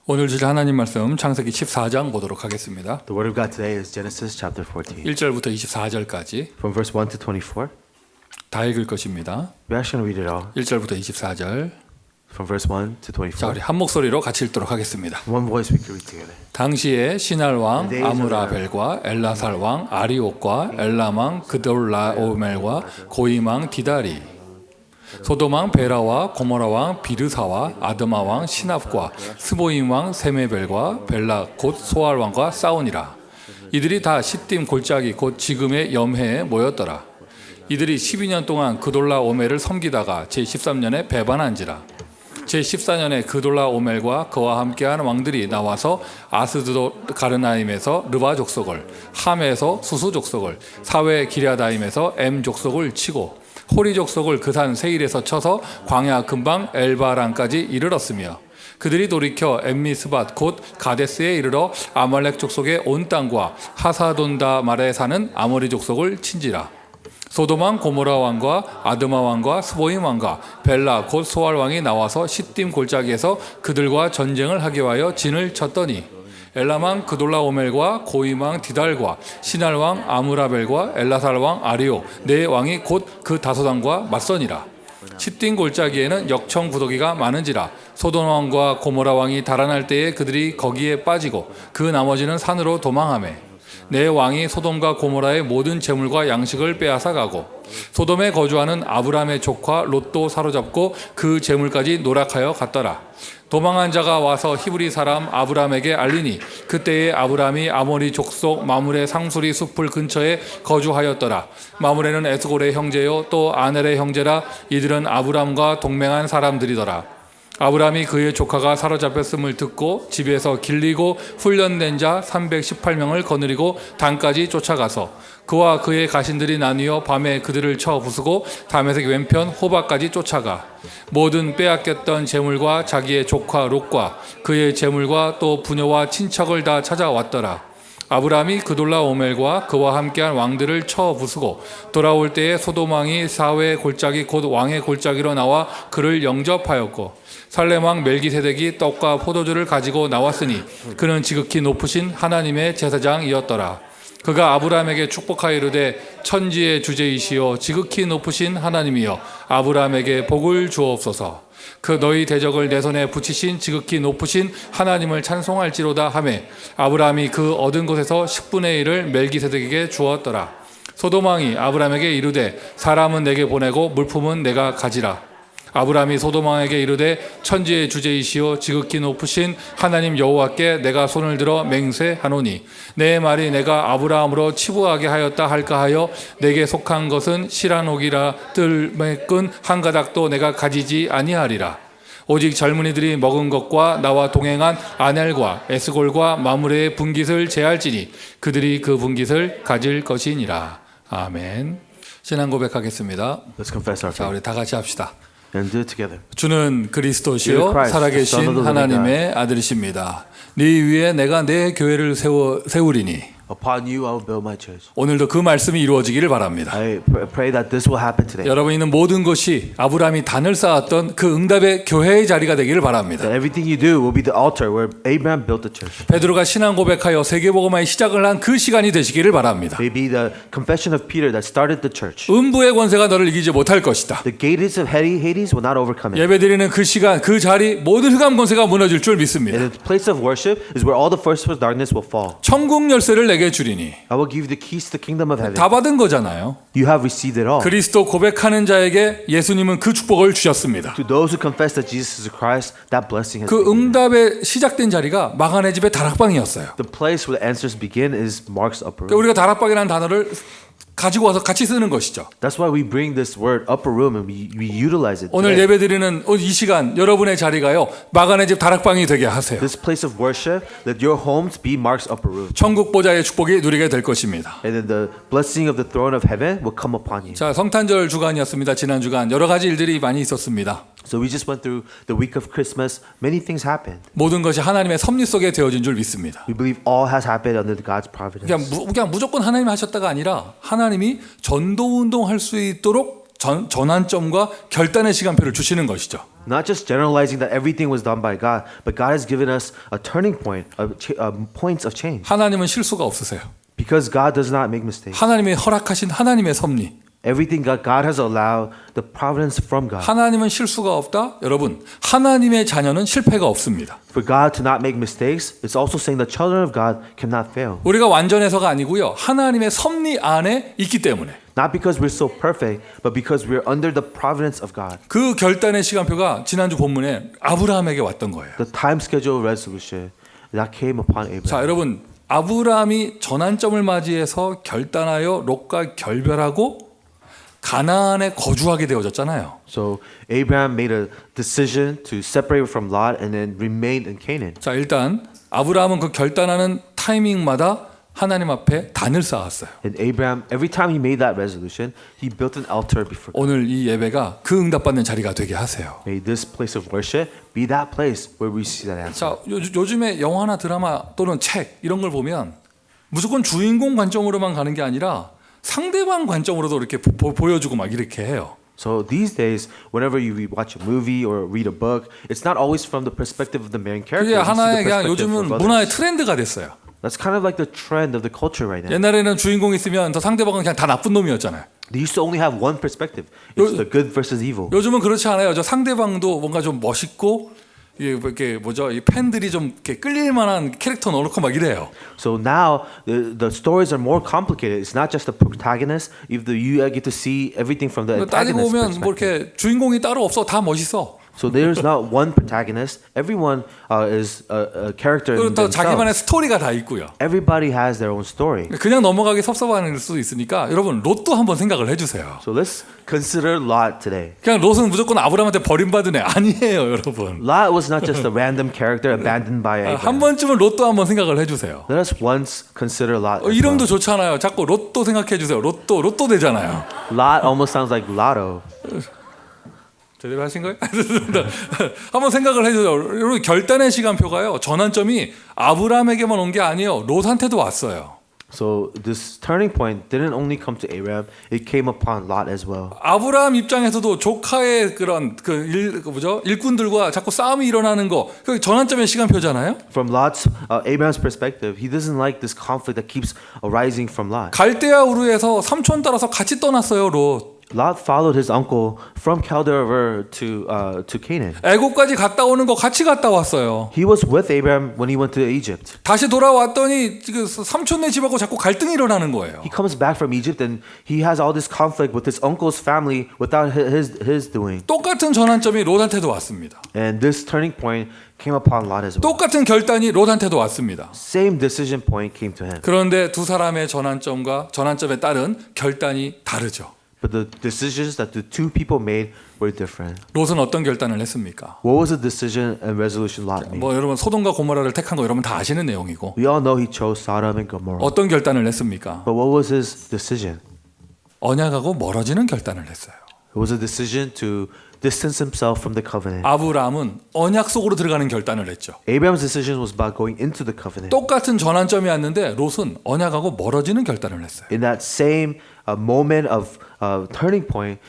오늘 주실 하나님 말씀 창세기 14장 보도록 하겠습니다. The word of God today is Genesis chapter 14, 1절부터 24절까지 from verse 1 to 24. 다 읽을 것입니다. We're actually going to read it all, 1절부터 24절. from verse 1 to 자, 24. 우리 한 목소리로 같이 읽도록 하겠습니다. One voice we can read together. 당시에 시날 왕 아므라벨과 엘라살 왕 아리옥과 엘람 왕 그돌라오멜과 고임 왕 디다리, 소돔 왕 베라와 고모라 왕 비르사와 아드마 왕 시납과 스보임 왕 세메벨과 벨라 곧 소알 왕과 싸우니라. 이들이 다 시딤 골짜기 곧 지금의 염해에 모였더라. 이들이 12년 동안 그돌라오멜을 섬기다가 제13년에 배반한지라. 제14년에 그돌라오멜과 그와 함께한 왕들이 나와서 아스드도 가르나임에서 르바 족속을, 함에서 수수 족속을, 사웨 기랴다임에서 엠 족속을 치고 호리 족속을 그 산 세일에서 쳐서 광야 근방 엘바란까지 이르렀으며, 그들이 돌이켜 엠미스밭 곧 가데스에 이르러 아말렉 족속의 온 땅과 하사돈다 말에 사는 아모리 족속을 친지라. 소돔 왕 고모라 왕과 아드마 왕과 스보임 왕과 벨라 곧 소알 왕이 나와서 시딤 골짜기에서 그들과 전쟁을 하기 위하여 진을 쳤더니, 엘람 왕 그돌라오멜과 고임 왕 디달과 시날 왕 아므라벨과 엘라살 왕 아리오 네 왕이 곧 그 다소당과 맞서니라. 시딤 골짜기에는 역청 구더기가 많은지라. 소돔 왕과 고모라 왕이 달아날 때에 그들이 거기에 빠지고 그 나머지는 산으로 도망하매, 내 왕이 소돔과 고모라의 모든 재물과 양식을 빼앗아 가고 소돔에 거주하는 아브람의 조카 롯도 사로잡고 그 재물까지 노락하여 갔더라. 도망한 자가 와서 히브리 사람 아브람에게 알리니, 그때에 아브람이 아모리 족속 마므레 상수리 숲을 근처에 거주하였더라. 마므레는 에스골의 형제요 또 아넬의 형제라. 이들은 아브람과 동맹한 사람들이더라. 아브람이 그의 조카가 사로잡혔음을 듣고 집에서 길리고 훈련된 자 318명을 거느리고 단까지 쫓아가서 그와 그의 가신들이 나뉘어 밤에 그들을 쳐 부수고 다메섹 왼편 호바까지 쫓아가 모든 빼앗겼던 재물과 자기의 조카 롯과 그의 재물과 또 부녀와 친척을 다 찾아왔더라. 아브람이 그돌라오멜과 그와 함께한 왕들을 쳐 부수고 돌아올 때에 소돔 왕이 사회 골짜기 곧 왕의 골짜기로 나와 그를 영접하였고, 살렘 왕 멜기세덱이 떡과 포도주를 가지고 나왔으니 그는 지극히 높으신 하나님의 제사장이었더라. 그가 아브람에게 축복하여 이르되, 천지의 주제이시여 지극히 높으신 하나님이여 아브람에게 복을 주옵소서. 그 너희 대적을 내 손에 붙이신 지극히 높으신 하나님을 찬송할지로다 하매, 아브람이 그 얻은 곳에서 10분의 1을 멜기세덱에게 주었더라. 소돔 왕이 아브람에게 이르되, 사람은 내게 보내고 물품은 내가 가지라. 아브람이 소돔 왕에게 이르되, 천지의 주제이시오 지극히 높으신 하나님 여호와께 내가 손을 들어 맹세하노니, 내 말이 내가 아브라함으로 치부하게 하였다 할까 하여 내게 속한 것은 실한 옥이라 뜰매 끈 한 가닥도 내가 가지지 아니하리라. 오직 젊은이들이 먹은 것과 나와 동행한 아넬과 에스골과 마므레의 분깃을 제할지니 그들이 그 분깃을 가질 것이니라. 아멘. 신앙 고백하겠습니다. Let's confess our 자, faith 우리 다 같이 합시다. and do it together. 주는 그리스도시요 Christ, the Son 살아계신 of the living 하나님의 아들이십니다. 네 위에 내가 내 교회를 세우리니. Upon you I will build my church. 오늘도 그 말씀이 이루어지기를 바랍니다. I pray that this will happen today. 여러분 있는 모든 것이 아브라함이 단을 쌓았던 그 응답의 교회의 자리가 되기를 바랍니다. That everything you do will be the altar where Abraham built the church. 베드로가 신앙 고백하여 세계복음화의 시작을 한 그 시간이 되시기를 바랍니다. May be the confession of Peter that started the church. 음부의 권세가 너를 이기지 못할 것이다. The gates of Hades will not overcome it. 예배드리는 그 시간, 그 자리, 모든 흑암 권세가 무너질 줄 믿습니다. And the place of worship is where all the first darkness will fall. 천국 열쇠를 내게 주리니. I will give you the keys to the kingdom of heaven. 다 받은 거잖아요. You have received it all. 그리스도 고백하는 자에게 예수님은 그 축복을 주셨습니다. To those who confess that Jesus is Christ, that blessing has 그 been given. 응답의 시작된 자리가 마가네 집의 다락방이었어요. The place where the answers begin is Mark's upper 그러니까 room. 우리가 다락방이라는 단어를 가지고 와서 같이 쓰는 것이죠. That's why we bring this word upper room and we utilize it. 오늘 today. 예배드리는 이 시간 여러분의 자리가요 마가네 집 다락방이 되게 하세요. This place of worship, let your homes be Mark's upper room. 천국 보좌의 축복이 누리게 될 것입니다. And then the blessing of the throne of heaven will come upon you. 자, 성탄절 주간이었습니다. 지난 주간 여러 가지 일들이 많이 있었습니다. So we just went through the week of Christmas. Many things happened. 모든 것이 하나님의 섭리 속에 되어진 줄 믿습니다. We believe all has happened under God's providence. 그냥 무조건 하나님이 하셨다가 아니라 하나님이 전도 운동할 수 있도록 전환점과 결단의 시간표를 주시는 것이죠. Not just generalizing that everything was done by God, but God has given us a turning point, points of change. 하나님은 실수가 없으세요. Because God does not make mistakes. 하나님이 허락하신 하나님의 섭리. Everything God has allowed, the providence from God. 하나님은 실수가 없다. 여러분, 하나님의 자녀는 실패가 없습니다. For God to not make mistakes, it's also saying the children of God cannot fail. 우리가 완전해서가 아니고요. 하나님의 섭리 안에 있기 때문에. Not because we're so perfect, but because we're under the providence of God. 그 결단의 시간표가 지난주 본문에 아브라함에게 왔던 거예요. The time schedule resolution that came upon Abraham. 자, 여러분, 아브라함이 전환점을 맞이해서 결단하여 롯과 결별하고 가나안에 거주하게 되어졌잖아요. So Abraham made a decision to separate from Lot and then remained in Canaan. 자, 일단 아브라함은 그 결단하는 타이밍마다 하나님 앞에 단을 쌓았어요. And Abraham, every time he made that resolution, he built an altar before God. 오늘 이 예배가 그 응답받는 자리가 되게 하세요. May this place of worship be that place where we see that answer. 자, 요즘에 영화나 드라마 또는 책 이런 걸 보면 무조건 주인공 관점으로만 가는 게 아니라 상대방 관점으로도 이렇게 보여주고 막 이렇게 해요. So these days, whenever you watch a movie or read a book, it's not always from the perspective of the main character. 그게 You see the 하나의 그냥 perspective 요즘은 of others. 문화의 트렌드가 됐어요. That's kind of like the trend of the culture right now. 옛날에는 주인공이 있으면 더 상대방은 그냥 다 나쁜 놈이었잖아요. They used to only have one perspective. It's the good versus evil. 요즘은 그렇지 않아요. 저 상대방도 뭔가 좀 멋있고 이게 뭐죠? 이 팬들이 좀 이렇게 끌릴 만한 캐릭터 넣어놓고 막 이래요. So now the stories are more complicated. It's not just the protagonist. You get to see everything from the 따지고 antagonist 보면 뭐 perspective. 이렇게 주인공이 따로 없어. 다 멋있어. So there's not one protagonist. Everyone is a character 그리고 in 또 자기만의 themselves. 스토리가 다 있고요. Everybody has their own story. 그냥 넘어가기 섭섭한 수도 있으니까 여러분 롯도 한번 생각을 해주세요. So let's consider Lot today. 그냥 롯은 무조건 아브라함한테 버림받은 애 아니에요, 여러분. Lot was not just a random character abandoned by 한 Abraham. 번쯤은 롯도 한번 생각을 해주세요. Let us once consider Lot. as 이름도 well. 좋잖아요. 자꾸 롯도 생각해 주세요. 롯도 되잖아요. Lot almost sounds like Lotto. 제대로 하신 거예요? 한번 생각을 해주세요. 여러분 결단의 시간표가요. 전환점이 아브라함에게만 온 게 아니에요. 롯한테도 왔어요. So this turning point didn't only come to Abraham; it came upon Lot as well. 아브라함 입장에서도 조카의 그런 일꾼들과 자꾸 싸움이 일어나는 거, 그 전환점의 시간표잖아요. From Lot's, Abraham's perspective, he doesn't like this conflict that keeps arising from Lot. 갈대아 우르에서 삼촌 따라서 같이 떠났어요, 롯. Lot followed his uncle from Chaldear to Canaan. 애국까지 갔다 오는 거 같이 갔다 왔어요. He was with Abraham when he went to Egypt. 다시 돌아왔더니 그 삼촌네 집하고 자꾸 갈등이 일어나는 거예요. He comes back from Egypt and he has all this conflict with his uncle's family without his doing. 똑같은 전환점이 롯한테도 왔습니다. And this turning point came upon Lot as well. 똑같은 결단이 롯한테도 왔습니다. Same decision point came to him. 그런데 두 사람의 전환점과 전환점에 따른 결단이 다르죠. But the decisions that the two people made were different. 롯은 어떤 결단을 했습니까? What was the decision and resolution Lot made? 뭐 여러분 소돔과 고모라를 택한 거 여러분 다 아시는 내용이고 We all know he chose Sodom and Gomorrah. 어떤 결단을 했습니까? But what was his decision? 언약하고 멀어지는 결단을 했어요. It was a decision to distance himself from the covenant. 아브라함은 언약 속으로 들어가는 결단을 했죠. Abraham's decision was about going into the covenant. 똑같은 전환점이 왔는데 롯은 언약하고 멀어지는 결단을 했어요. In that same moment of turning point,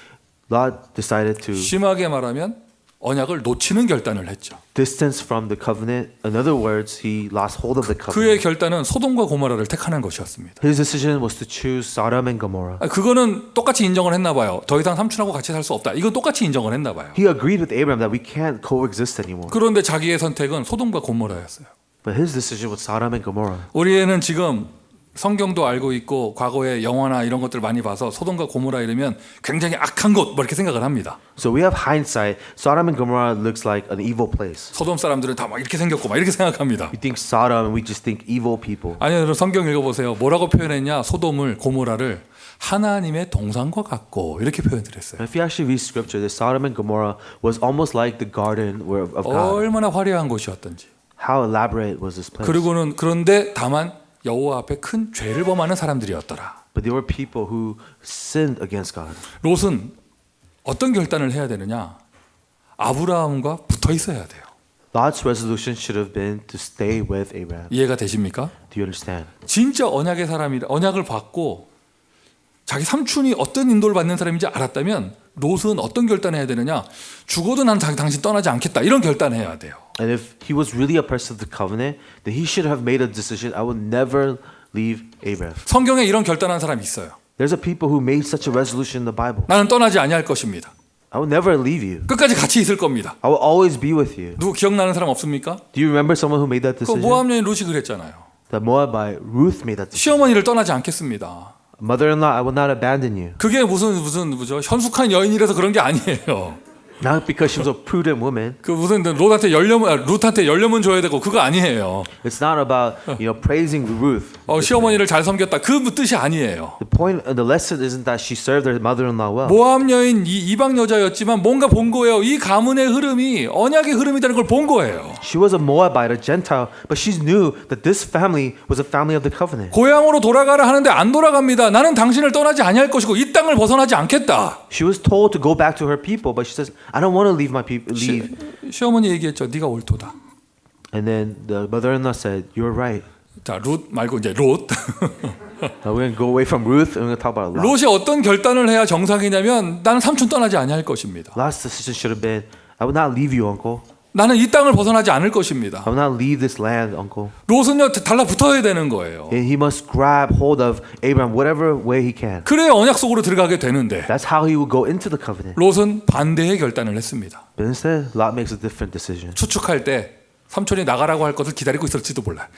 Lot decided to 심하게 말하면 언약을 놓치는 결단을 했죠. distance from the covenant. In other words, he lost hold of the 그의 covenant. 결단은 소돔과 고모라를 택하는 것이었습니다. His decision was to choose Sodom and Gomorrah. 그거는 똑같이 인정을 했나 봐요. 더 이상 삼촌하고 같이 살 수 없다. 이건 똑같이 인정을 했나 봐요. He agreed with Abraham that we can't coexist anymore. 그런데 자기의 선택은 소돔과 고모라였어요. But his decision was Sodom and Gomorrah. 우리는 지금 성경도 알고 있고 과거의 영화나 이런 것들 많이 봐서 소돔과 고모라 이러면 굉장히 악한 곳 뭐 이렇게 생각을 합니다. So we have hindsight. Sodom and Gomorrah looks like an evil place. 소돔 사람들은 다 막 이렇게 생겼고 막 이렇게 생각합니다. We think Sodom and we just think evil people. 아니요, 여러분 성경 읽어보세요. 뭐라고 표현했냐? 소돔을 고모라를 하나님의 동산과 같고 이렇게 표현을 했어요. If you actually read scripture, the Sodom and Gomorrah was almost like the garden of God. 얼마나 화려한 곳이었던지. How elaborate was this place? 그런데 다만 여호와 앞에 큰 죄를 범하는 사람들이었더라. But there were people who sinned against God. 롯은 어떤 결단을 해야 되느냐? 아브라함과 붙어 있어야 돼요. Lot's resolution should have been to stay with Abraham. 이해가 되십니까? Do you understand? 진짜 언약의 사람이 언약을 받고 자기 삼촌이 어떤 인도를 받는 사람인지 알았다면 롯은 어떤 결단을 해야 되느냐? 죽어도 난 당신 떠나지 않겠다. 이런 결단을 해야 돼요. And if he was really a person of the covenant, then he should have made a decision. I will never leave Abraham. 성경에 이런 결단한 사람이 있어요. There's a people who made such a resolution in the Bible. 나는 떠나지 아니할 것입니다. I will never leave you. 끝까지 같이 있을 겁니다. I will always be with you. 누구 기억나는 사람 없습니까? Do you remember someone who made that 그 decision? 모압 여인 롯이 그랬잖아요. The Moabite Ruth made that decision. 시어머니를 떠나지 않겠습니다. Mother-in-law, I will not abandon you. 그게 무슨 뭐죠? 현숙한 여인이라서 그런 게 아니에요. Not because she was a prudent woman. 그 무슨 롯한테 룻한테 열려면 줘야 되고 그거 아니에요. It's not about praising Ruth. 시어머니를 잘 섬겼다 그 뜻이 아니에요. The point, the lesson isn't that she served her mother-in-law well. 모압 여인 이방 여자였지만 뭔가 본 거예요. 이 가문의 흐름이 언약의 흐름이라는 걸 본 거예요. She was a Moabite, a Gentile, but she knew that this family was a family of the covenant. 고향으로 돌아가라 하는데 안 돌아갑니다. 나는 당신을 떠나지 아니할 것이고 이 땅을 벗어나지 않겠다. She was told to go back to her people, but she says, "I don't want to leave my people." Leave. 시어머니 얘기했죠. 네가 옳도다. And then the mother-in-law said, "You're right. 자, 룻 말고 이제 롯. We're going to go away from Ruth and we're going to talk about Lot." 롯이 어떤 결단을 해야 정상이냐면 나는 삼촌 떠나지 아니할 것입니다. Lot's decision should have been, "I will not leave you, uncle. 나는 이 땅을 벗어나지 않을 것입니다. I will not leave this land, uncle." 롯은요 달라붙어야 되는 거예요. And he must grab hold of Abraham whatever way he can. 그래야 언약 속으로 들어가게 되는데 That's how he will go into the covenant. 롯은 반대의 결단을 했습니다. But instead, Lot makes a different decision. 추측할 때 삼촌이 나가라고 할 것을 기다리고 있을지도 몰라.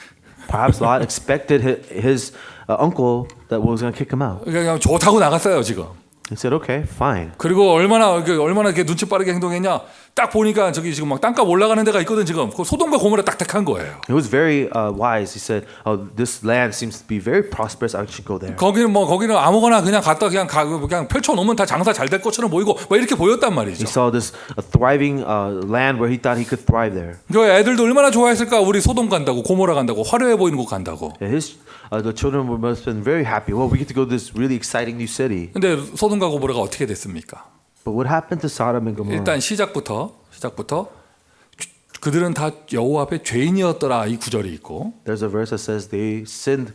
Perhaps Lot expected his uncle that was going to kick him out. 그냥 좋다고 나갔어요 지금. He said, "Okay, fine." 그리고 얼마나 이렇게 눈치 빠르게 행동했냐? 딱 보니까 저기 지금 막 땅값 올라가는 데가 있거든 지금. 그 소돔과 고모라 딱딱한 거예요. He was very wise. He said, "Oh, this land seems to be very prosperous. I should go there." 거기는 아무거나 그냥 갔다 그냥 펼쳐 놓으면 다 장사 잘 될 것처럼 보이고 뭐 이렇게 보였단 He 말이죠. saw this thriving land where he thought he could thrive there. 그 애들도 얼마나 좋아했을까? 우리 소돔 간다고 고모라 간다고 화려해 보이는 곳 간다고. And the children must have been very happy. Well, we get to go to this really exciting new city. 근데 소돔과 고모라가 어떻게 됐습니까? But what happened to Sodom and Gomorrah? 일단 시작부터 그들은 다 여호와 앞에 죄인이었더라 이 구절이 있고. There's a verse that says they sinned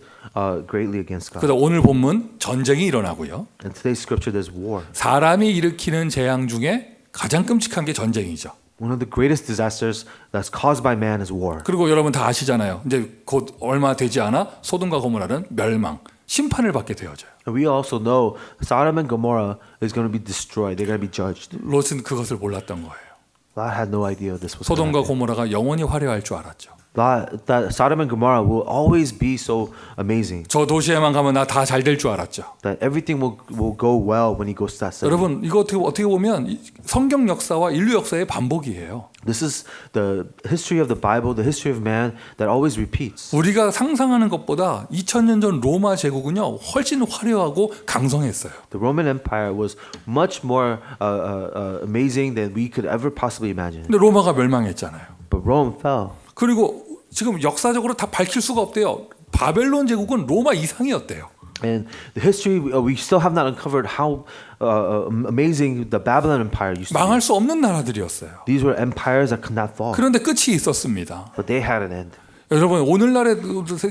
greatly against God. 그래서 오늘 본문 전쟁이 일어나고요. In today's scripture, there's war. 사람이 일으키는 재앙 중에 가장 끔찍한 게 전쟁이죠. One of the greatest disasters that's caused by man is war. 그리고 여러분 다 아시잖아요. 이제 곧 얼마 되지 않아 소돔과 고모라는 멸망, 심판을 받게 되어져요. And we also know Sodom and Gomorrah is going to be destroyed. They're going to be judged. 롯은 그것을 몰랐던 거예요. Lot had no idea this was going to 소돔과 happen. 고모라가 영원히 화려할 줄 알았죠. That Sodom and Gomorrah will always be so amazing. 저 도시에만 가면 나 다 잘 될 줄 알았죠. That everything will go well when he goes to that city. 여러분 이거 어떻게 보면 성경 역사와 인류 역사의 반복이에요. This is the history of the Bible, the history of man that always repeats. 우리가 상상하는 것보다 2000년 전 로마 제국은요 훨씬 화려하고 강성했어요. The Roman Empire was much more amazing than we could ever possibly imagine. 근데 로마가 멸망했잖아요. But Rome fell. 그리고 지금 역사적으로 다 밝힐 수가 없대요. 바벨론 제국은 로마 이상이었대요. And the history, we still have not uncovered how amazing the Babylon Empire used to be. 망할 수 없는 나라들이었어요. These were empires that could not fall. 그런데 끝이 있었습니다. But they had an end. 여러분 오늘날의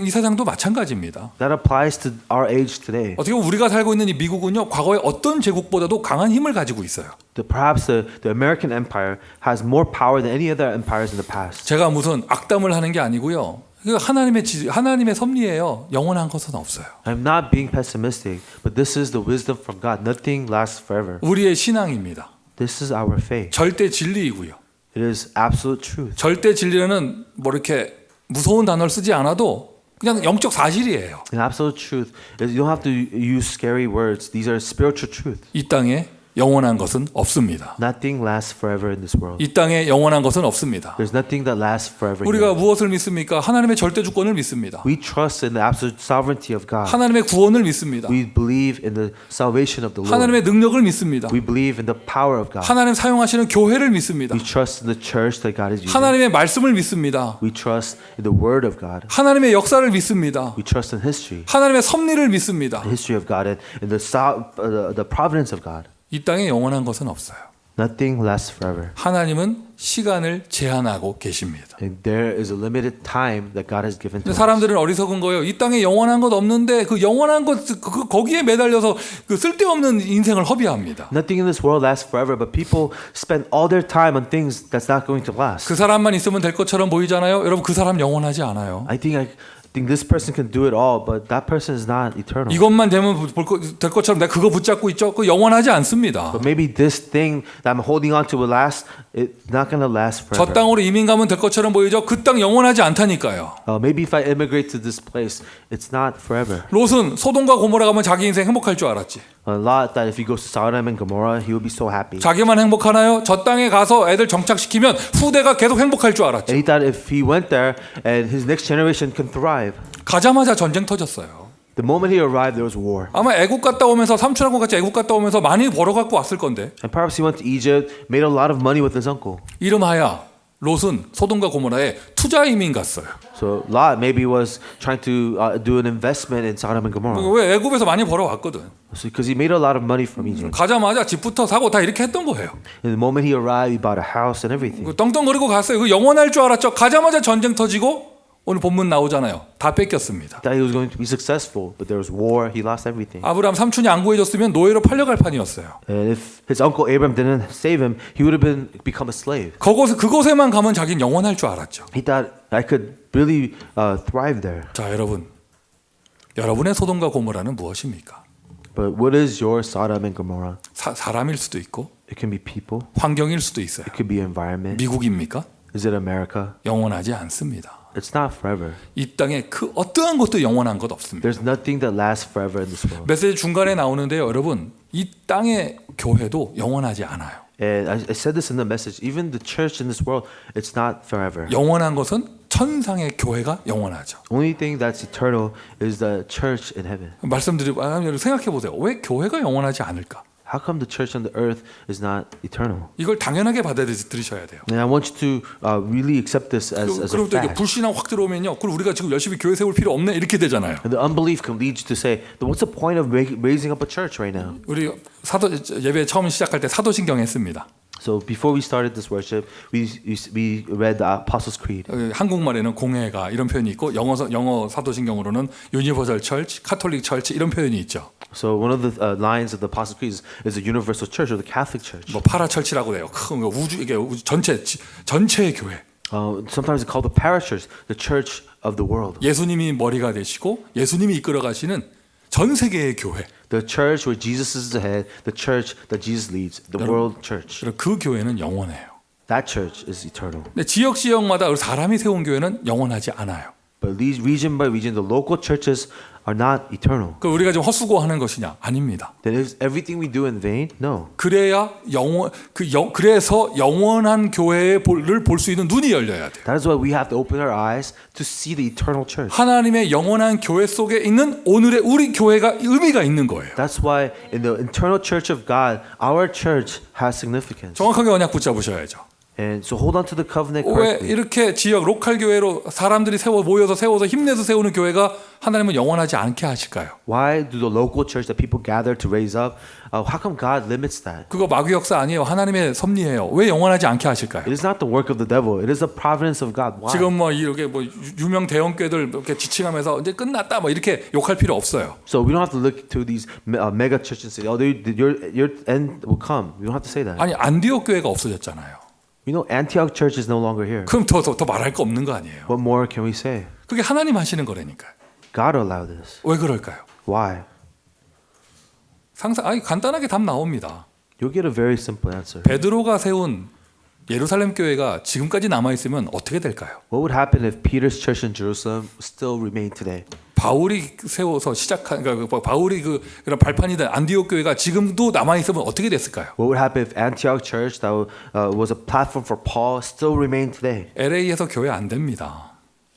이 세상도 마찬가지입니다. That applies to our age today. 어떻게 보면 우리가 살고 있는 이 미국은요 과거의 어떤 제국보다도 강한 힘을 가지고 있어요. Perhaps the American Empire has more power than any other empires in the past. 제가 무슨 악담을 하는 게 아니고요. 하나님의 섭리예요. 영원한 것은 없어요. I'm not being pessimistic, but this is the wisdom from God. Nothing lasts forever. 우리의 신앙입니다. This is our faith. 절대 진리이고요. It is absolute truth. 절대 진리는 뭐 이렇게 무서운 단어를 쓰지 않아도 그냥 영적 사실이에요. And absolute truth is you don't have to use scary words. These are spiritual truth. 이 땅에 영원한 것은 없습니다. Nothing lasts forever in this world. 이 땅에 영원한 것은 없습니다. There's nothing that lasts forever. 우리가 Here. 무엇을 믿습니까? 하나님의 절대 주권을 믿습니다. We trust in the absolute sovereignty of God. 하나님의 구원을 믿습니다. We believe in the salvation of the Lord. 하나님의 능력을 믿습니다. We believe in the power of God. 하나님 사용하시는 교회를 믿습니다. We trust in the church that God is using. 하나님의 말씀을 믿습니다. We trust in the word of God. 하나님의 역사를 믿습니다. We trust in history. 하나님의 섭리를 믿습니다. The history of God and the providence of God. 이 땅에 영원한 것은 없어요. Nothing lasts forever. 하나님은 시간을 제한하고 계십니다. And there is a limited time that God has given to 근데 us. 사람들은 어리석은 거예요. 이 땅에 영원한 것 없는데 그 영원한 것 거기에 매달려서 그 쓸데없는 인생을 허비합니다. Nothing in this world lasts forever, but people spend all their time on things that's not going to last. 그 사람만 있으면 될 것처럼 보이잖아요. 여러분 그 사람 영원하지 않아요. I think this person can do it all, but that person is not eternal. 이것만 되면 될 것처럼 내가 그거 붙잡고 있죠. 그 영원하지 않습니다. But maybe this thing that I'm holding on to will last. It's not going to last 저 forever. 땅으로 이민 가면 될 것처럼 보이죠. 그 땅 영원하지 않다니까요. Maybe if I immigrate to this place, it's not forever. 롯은 소돔과 고모라 가면 자기 인생 행복할 줄 알았지. Lot that if he goes to Sodom and Gomorrah, he will be so happy. 자기만 행복하나요? 저 땅에 가서 애들 정착시키면 후대가 계속 행복할 줄 알았지. And he thought if he went there and his next generation can thrive. 가자마자 전쟁 터졌어요. The moment he arrived, there was war. 아마 애국 갔다 오면서 삼촌하고 같이 애국 갔다 오면서 많이 벌어갖고 왔을 건데 And perhaps he went to Egypt, made a lot of money with his uncle. 이름하야 롯은 소돔과 고모라에 투자 이민 갔어요. So Lot maybe was trying to do an investment in Sodom and Gomorrah. 왜 애국에서 많이 벌어왔거든. So because he made a lot of money from Egypt. 가자마자 집부터 사고 다 이렇게 했던 거예요. And the moment he arrived, he bought a house and everything. 떵떵거리고 갔어요. 그 영원할 줄 알았죠. 가자마자 전쟁 터지고 오늘 본문 나오잖아요. 다 뺏겼습니다. Thought he was going to be successful, but there was war. He lost everything. 아브라함 삼촌이 안 구해줬으면 노예로 팔려갈 판이었어요. And if his uncle Abraham didn't save him, he would have become a slave. 그곳에만 가면 자기는 영원할 줄 알았죠. He thought I could really thrive there. 자, 여러분의 소돔과 고모라는 무엇입니까? But what is your Sodom and Gomorrah? 사람일 수도 있고 It can be people. 환경일 수도 있어요. It could be environment. 미국입니까? Is it America? 영원하지 않습니다. It's not forever. 이 땅에 그 어떠한 것도 영원한 것 없습니다. There's nothing that lasts forever in this world. 메시지 중간에 나오는데요, 여러분. 이 땅의 교회도 영원하지 않아요. And I said this in the message. Even the church in this world, it's not forever. 영원한 것은 천상의 교회가 영원하죠. Only thing that's eternal is the church in heaven. 말씀드리고 생각해 보세요. 왜 교회가 영원하지 않을까? How come the church on the earth is not eternal? 이걸 당연하게 받아들이셔야 돼요. And I want you to really accept this as a 그럼 또 이게 fact. 불신앙 확 들어오면요. 그럼 우리가 지금 열심히 교회 세울 필요 없네 이렇게 되잖아요. And the unbelief can lead you to say, what's the point of raising up a church right now? 우리 예배 처음 시작할 때 사도신경 했습니다. So before we started this worship, we read the Apostles' Creed. 한국말에는 공회가 이런 표현이 있고 영어 사도신경으로는 유니버설 철치, 카톨릭 철치 이런 표현이 있죠. So one of the lines of the Apostles' Creed is the universal church or the Catholic church. 뭐 파라철치라고 해요. 큰 우주 이게 전체의 교회. Sometimes it's called the parachurch, the church of the world. 예수님이 머리가 되시고 예수님이 이끌어 가시는 전 세계의 교회. The church where Jesus is the head, the church that Jesus leads, the world church. 그 교회는 영원해요. That church is eternal. 근데 지역마다 사람이 세운 교회는 영원하지 않아요. But these region by region, the local churches are not eternal. 그 우리가 지금 헛수고하는 것이냐? 아닙니다. Then is everything we do in vain? No. 그래야 그래서 영원한 교회를 볼 수 있는 눈이 열려야 돼요. That is why we have to open our eyes to see the eternal church. 하나님의 영원한 교회 속에 있는 오늘의 우리 교회가 의미가 있는 거예요. That's why in the eternal church of God, our church has significance. 정확하게 언약 붙잡으셔야죠. And so hold on to the covenant 왜 correctly. 이렇게 지역 로컬 교회로 사람들이 모여서 힘내서 세우는 교회가 하나님은 영원하지 않게 하실까요? Why do the local church that people gather to raise up, how come God limits that? 그거 마귀 역사 아니에요. 하나님의 섭리예요. 왜 영원하지 않게 하실까요? It is not the work of the devil. It is the providence of God. Why? 지금 이렇게 유명 대형교회들 이렇게 지칭하면서 이제 끝났다 이렇게 욕할 필요 없어요. So we don't have to look to these mega churches and say, "Oh, your end will come." We don't have to say that. 아니 안디옥 교회가 없어졌잖아요. You know, Antioch church is no longer here. 그럼 더 말할 거 없는 거 아니에요? What more can we say? 그게 하나님 하시는 거라니까요. God allowed this. 왜 그럴까요? Why? 간단하게 답 나옵니다. You'll get a very simple answer. 베드로가 세운 예루살렘 교회가 지금까지 남아 있으면 어떻게 될까요? What would happen if Peter's church in Jerusalem still remained today? 바울이 세워서 바울이 그런 발판이던 안디옥 교회가 지금도 남아 있으면 어떻게 됐을까요? What would happen if Antioch church that was a platform for Paul still remained today? LA에서 교회 안 됩니다.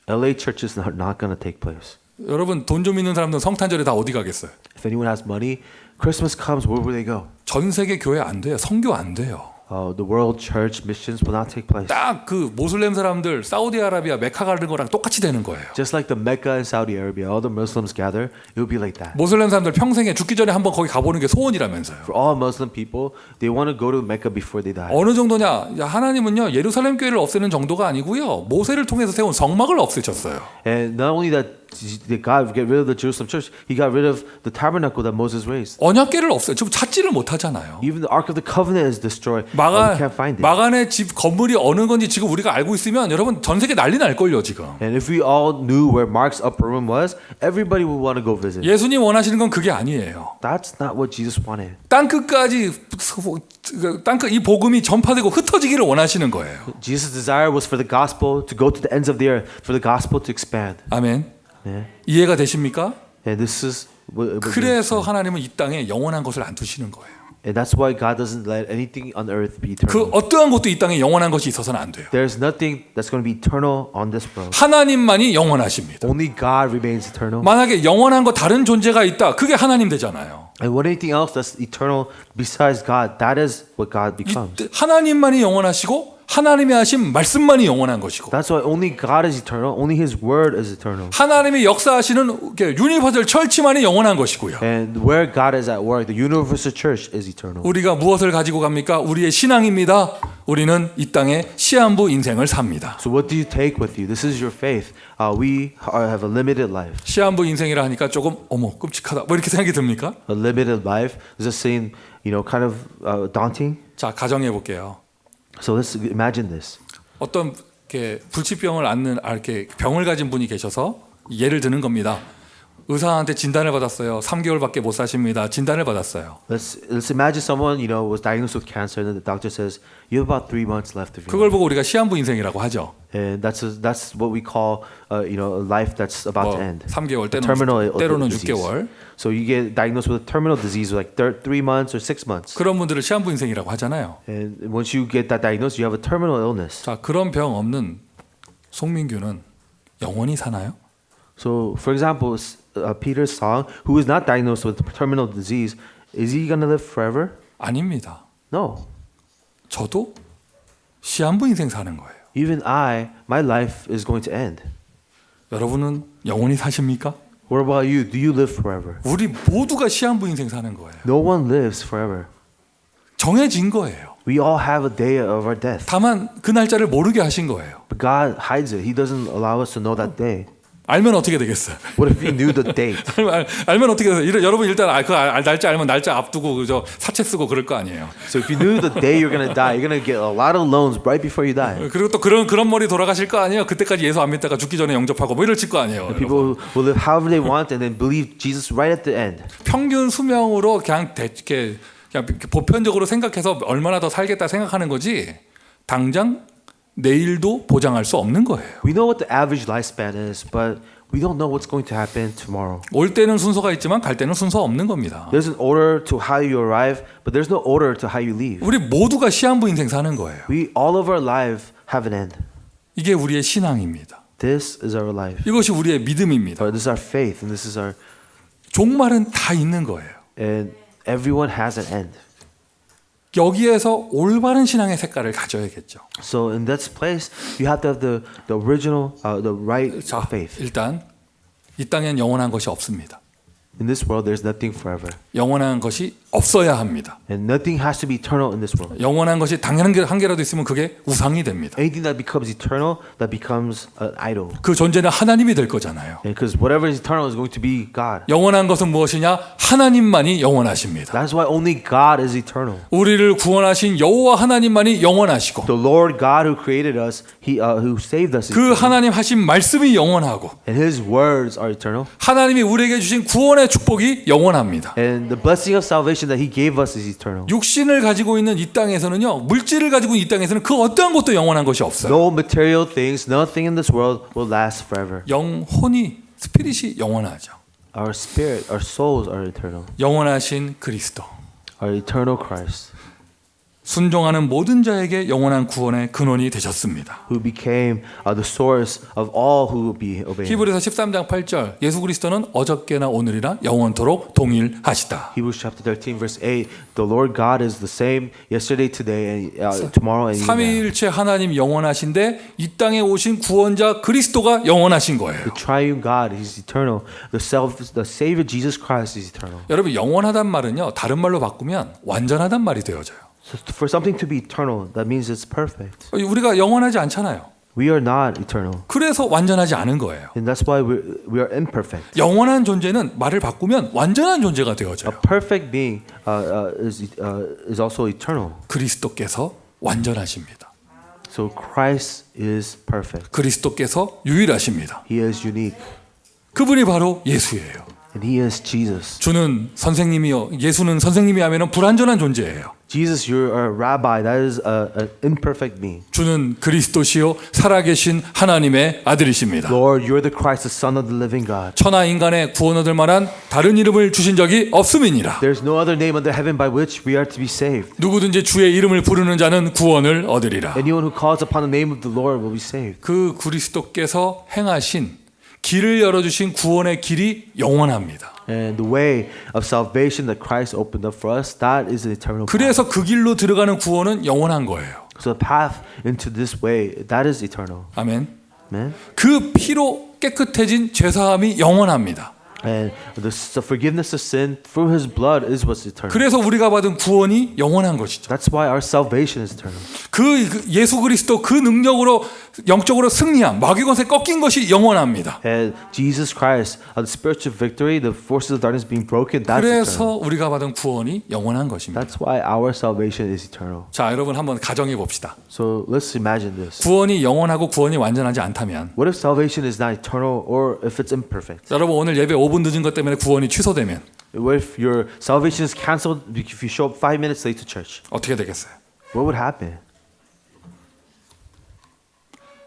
LA churches are not going to take place. 여러분 돈 좀 있는 사람들은 성탄절에 다 어디 가겠어요? If anyone has money, Christmas comes, where will they go? 전 세계 교회 안 돼요. 선교 안 돼요. the world church missions will not take place. 딱 그 모슬렘 사람들 사우디아라비아 메카 가는 거랑 똑같이 되는 거예요. Just like the Mecca in Saudi Arabia, all the Muslims gather, it will be like that. 모슬렘 사람들 평생에 죽기 전에 한번 거기 가보는 게 소원이라면서요. For all Muslim people, they want to go to Mecca before they die. 어느 정도냐? 야, 하나님은요 예루살렘 교회를 없애는 정도가 아니고요 모세를 통해서 세운 성막을 없애셨어요. And not only that, did God get rid of the Jerusalem church, He got rid of the tabernacle that Moses raised. 언약궤를 없애요. 지금 찾지를 못하잖아요. Even the Ark of the Covenant is destroyed. We can't find it. 마간의 집 건물이 어느 건지 지금 우리가 알고 있으면 여러분 전 세계 난리 날 걸요 지금. And if we all knew where Mark's upper room was, everybody would want to go visit. 예수님 원하시는 건 그게 아니에요. That's not what Jesus wanted. 땅 끝까지 이 복음이 전파되고 흩어지기를 원하시는 거예요. Jesus' desire was for the gospel to go to the ends of the earth, for the gospel to expand. 아멘. Yeah. 이해가 되십니까? And this is what 그래서 하나님은 이 땅에 영원한 것을 안 두시는 거예요. and that's why God doesn't let anything on earth be 그 eternal. 어떠한 것도 이 땅에 영원한 것이 있어서는 안 돼요. There's nothing that's going to be eternal on this world. 하나님만이 영원하십니다. Only God remains eternal. 만약에 영원한 거 다른 존재가 있다. 그게 하나님 되잖아요. And what anything else that's eternal besides God, that is what God becomes. 하나님만이 영원하시고 하나님이 하신 말씀만이 영원한 것이고 That's why only God is eternal. Only His word is eternal. 하나님이 역사하시는 유니버설 철치만이 영원한 것이고요. And where God is at work, the universal church is eternal. 우리가 무엇을 가지고 갑니까? 우리의 신앙입니다. 우리는 이 땅에 시한부 인생을 삽니다. So what do you take with you? This is your faith. We have a limited life. 시한부 인생이라 하니까 조금 어머 끔찍하다. 뭐 이렇게 생각이 듭니까? A limited life. Does it seem, kind of daunting? 자, 가정해 볼게요. So let's imagine this. 어떤 이렇게 불치병을 앓는 이렇게 병을 가진 분이 계셔서 예를 드는 겁니다. 의사한테 진단을 받았어요. 3개월밖에 못 사십니다. 진단을 받았어요. Let's imagine someone was diagnosed with cancer, and the doctor says you have about 3 months left of your 그걸 life. 보고 우리가 시한부 인생이라고 하죠. And that's what we call a life that's about to end. 3개월 Terminal 때로는 disease. 6개월. So you get diagnosed with a terminal disease like 3 months or 6 months. 그런 분들을 시한부 인생이라고 하잖아요. And once you get that diagnosis, you have a terminal illness. 자, 그런 병 없는 송민규는 영원히 사나요? So, for example, Peter's song, who is not diagnosed with terminal disease, is he going to live forever? 아닙니다. No. 저도 시한부 인생 사는 거예요. Even my life is going to end. 여러분은 영원히 사십니까? What about you? Do you live forever? 우리 모두가 시한부 인생 사는 거예요. No one lives forever. 정해진 거예요. We all have a day of our death. 다만 그 날짜를 모르게 하신 거예요. But God hides it. He doesn't allow us to know that day. 알면 어떻게 되겠어요? What if we knew the date? 알면 어떻게 돼요? 여러분 일단 그 날짜 알면 날짜 앞두고 그저 사채 쓰고 그럴 거 아니에요. So if you knew the day you're going to die, you're going to get a lot of loans right before you die. 그리고 또 그런 머리 돌아가실 거 아니에요. 그때까지 예수 안 믿다가 죽기 전에 영접하고 뭐 이럴 거 아니에요. People will live however they want and then believe Jesus right at the end. 평균 수명으로 그냥 보편적으로 생각해서 얼마나 더 살겠다 생각하는 거지. 당장 내일도 보장할 수 없는 거예요. We know what the average lifespan is, but we don't know what's going to happen tomorrow. 올 때는 순서가 있지만 갈 때는 순서 없는 겁니다. There's an order to how you arrive, but there's no order to how you leave. 우리 모두가 시한부 인생 사는 거예요. We all of our life have an end. 이게 우리의 신앙입니다. This is our life. 이것이 우리의 믿음입니다. This is our faith, and this is our. 종말은 다 있는 거예요. And everyone has an end. 여기에서 올바른 신앙의 색깔을 가져야겠죠. So in this place, you have to have the original, the right 자, faith. 일단 이 땅엔 영원한 것이 없습니다. In this world, there's nothing forever, 영원한 것이 없어야 합니다. and nothing has to be eternal in this world. 영원한 것이 당연한 한 개라도 있으면 그게 우상이 됩니다. Anything that becomes eternal, that becomes an idol. 그 존재는 하나님이 될 거잖아요. Because whatever is eternal is going to be God. 영원한 것은 무엇이냐? 하나님만이 영원하십니다. That's why only God is eternal. 우리를 구원하신 여호와 하나님만이 영원하시고 The Lord God who created us, who saved us, is 그 eternal. 하나님 하신 말씀이 영원하고 And His words are eternal. 하나님이 우리에게 주신 구원의 축복이 영원합니다. And the blessing of salvation that He gave us is eternal. 육신을 가지고 있는 이 땅에서는요, 물질을 가지고 있는 이 땅에서는 그 어떠한 것도 영원한 것이 없어요. No material things, nothing in this world will last forever. 영혼이, 스피릿이 영원하죠. Our spirit, our souls are eternal. 영원하신 그리스도. Our eternal Christ. 순종하는 모든 자에게 영원한 구원의 근원이 되셨습니다. who became the source of all who will be obeying. 히브리서 13장 8절 예수 그리스도는 어저께나 오늘이나 영원토록 동일하시다. Hebrews chapter 13 verse 8, the Lord God is the same yesterday, today, and tomorrow and even now. 삼위일체 하나님 영원하신데 이 땅에 오신 구원자 그리스도가 영원하신 거예요. The triune God, He's eternal. The Savior Jesus Christ is eternal. 여러분 영원하단 말은요 다른 말로 바꾸면 완전하단 말이 되어져요. So for something to be eternal, that means it's perfect. 우리가 영원하지 않잖아요. We are not eternal, 그래서 완전하지 않은 거예요. and that's why we are imperfect. 영원한 존재는 말을 바꾸면 완전한 존재가 A 되어져요. perfect being is also eternal. 그리스도께서 완전하십니다. So Christ is perfect. 그리스도께서 유일하십니다. He is unique, 그분이 바로 예수예요. and He is Jesus. 주는 선생님이요, 예수는 선생님이 하면은 불완전한 존재예요. Jesus, you're a rabbi. That is an imperfect being. 주는 그리스도시요 살아계신 하나님의 아들이십니다. Lord, you're the Christ, the Son of the living God. 천하 인간의 구원 얻을 만한 다른 이름을 주신 적이 없음이니라. There's no other name under heaven by which we are to be saved. 누구든지 주의 이름을 부르는 자는 구원을 얻으리라. Anyone who calls upon the name of the Lord will be saved. 그 그리스도께서 행하신 길을 열어주신 구원의 길이 영원합니다. And the way of salvation that Christ opened up for us, that is an eternal path. 그래서 그 길로 들어가는 구원은 영원한 거예요. So the path into this way, that is eternal. 아멘. Amen. 그 피로 깨끗해진 죄사함이 영원합니다. And the forgiveness of sin through His blood is what's eternal. 그래서 우리가 받은 구원이 영원한 것이죠. That's why our salvation is eternal. 그 예수 그리스도 그 능력으로 영적으로 승리함, 마귀 권세 꺾인 것이 영원합니다. And Jesus Christ, the spiritual victory, the forces of darkness being broken, that's eternal. 그래서 우리가 받은 구원이 영원한 것입니다. That's why our salvation is eternal. 자, 여러분 한번 가정해 봅시다. So let's imagine this. 구원이 영원하고 구원이 완전하지 않다면 What if salvation is not eternal or if it's imperfect? 여러분 오늘 예배 5분 늦은 것 때문에 구원이 취소되면 What if your salvation is canceled if you show up 5 minutes late to church? 어떻게 되겠어요? What would happen?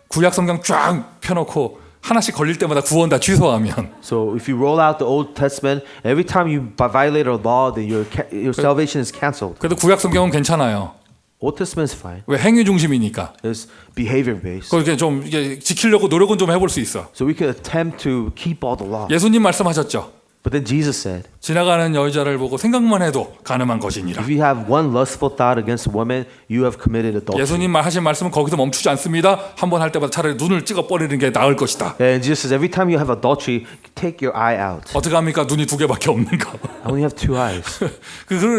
구약 성경 쫙 펴놓고 하나씩 걸릴 때마다 구원 다 취소하면 So if you roll out the Old Testament, every time you violate a law, then your salvation is canceled. 그래도 구약 성경은 괜찮아요. Old Testament is fine. 왜 행위 중심이니까. It's behavior based. 그렇게 좀 이게 지키려고 노력은 좀 해볼 수 있어. So we can attempt to keep all the law. 예수님 말씀하셨죠. But then Jesus said, 지나가는 여자를 보고 생각만 해도 가늠한 것이니라. if you have one lustful thought against a woman, you have committed adultery. 예수님 하신 말씀은 거기서 멈추지 않습니다. 한 번 할 때마다 차라리 눈을 찍어 버리는 게 나을 것이다. And Jesus says, every time you have adultery, take your eye out. 어떻게 합니까? 눈이 두 개밖에 없는가? I only have 2 eyes.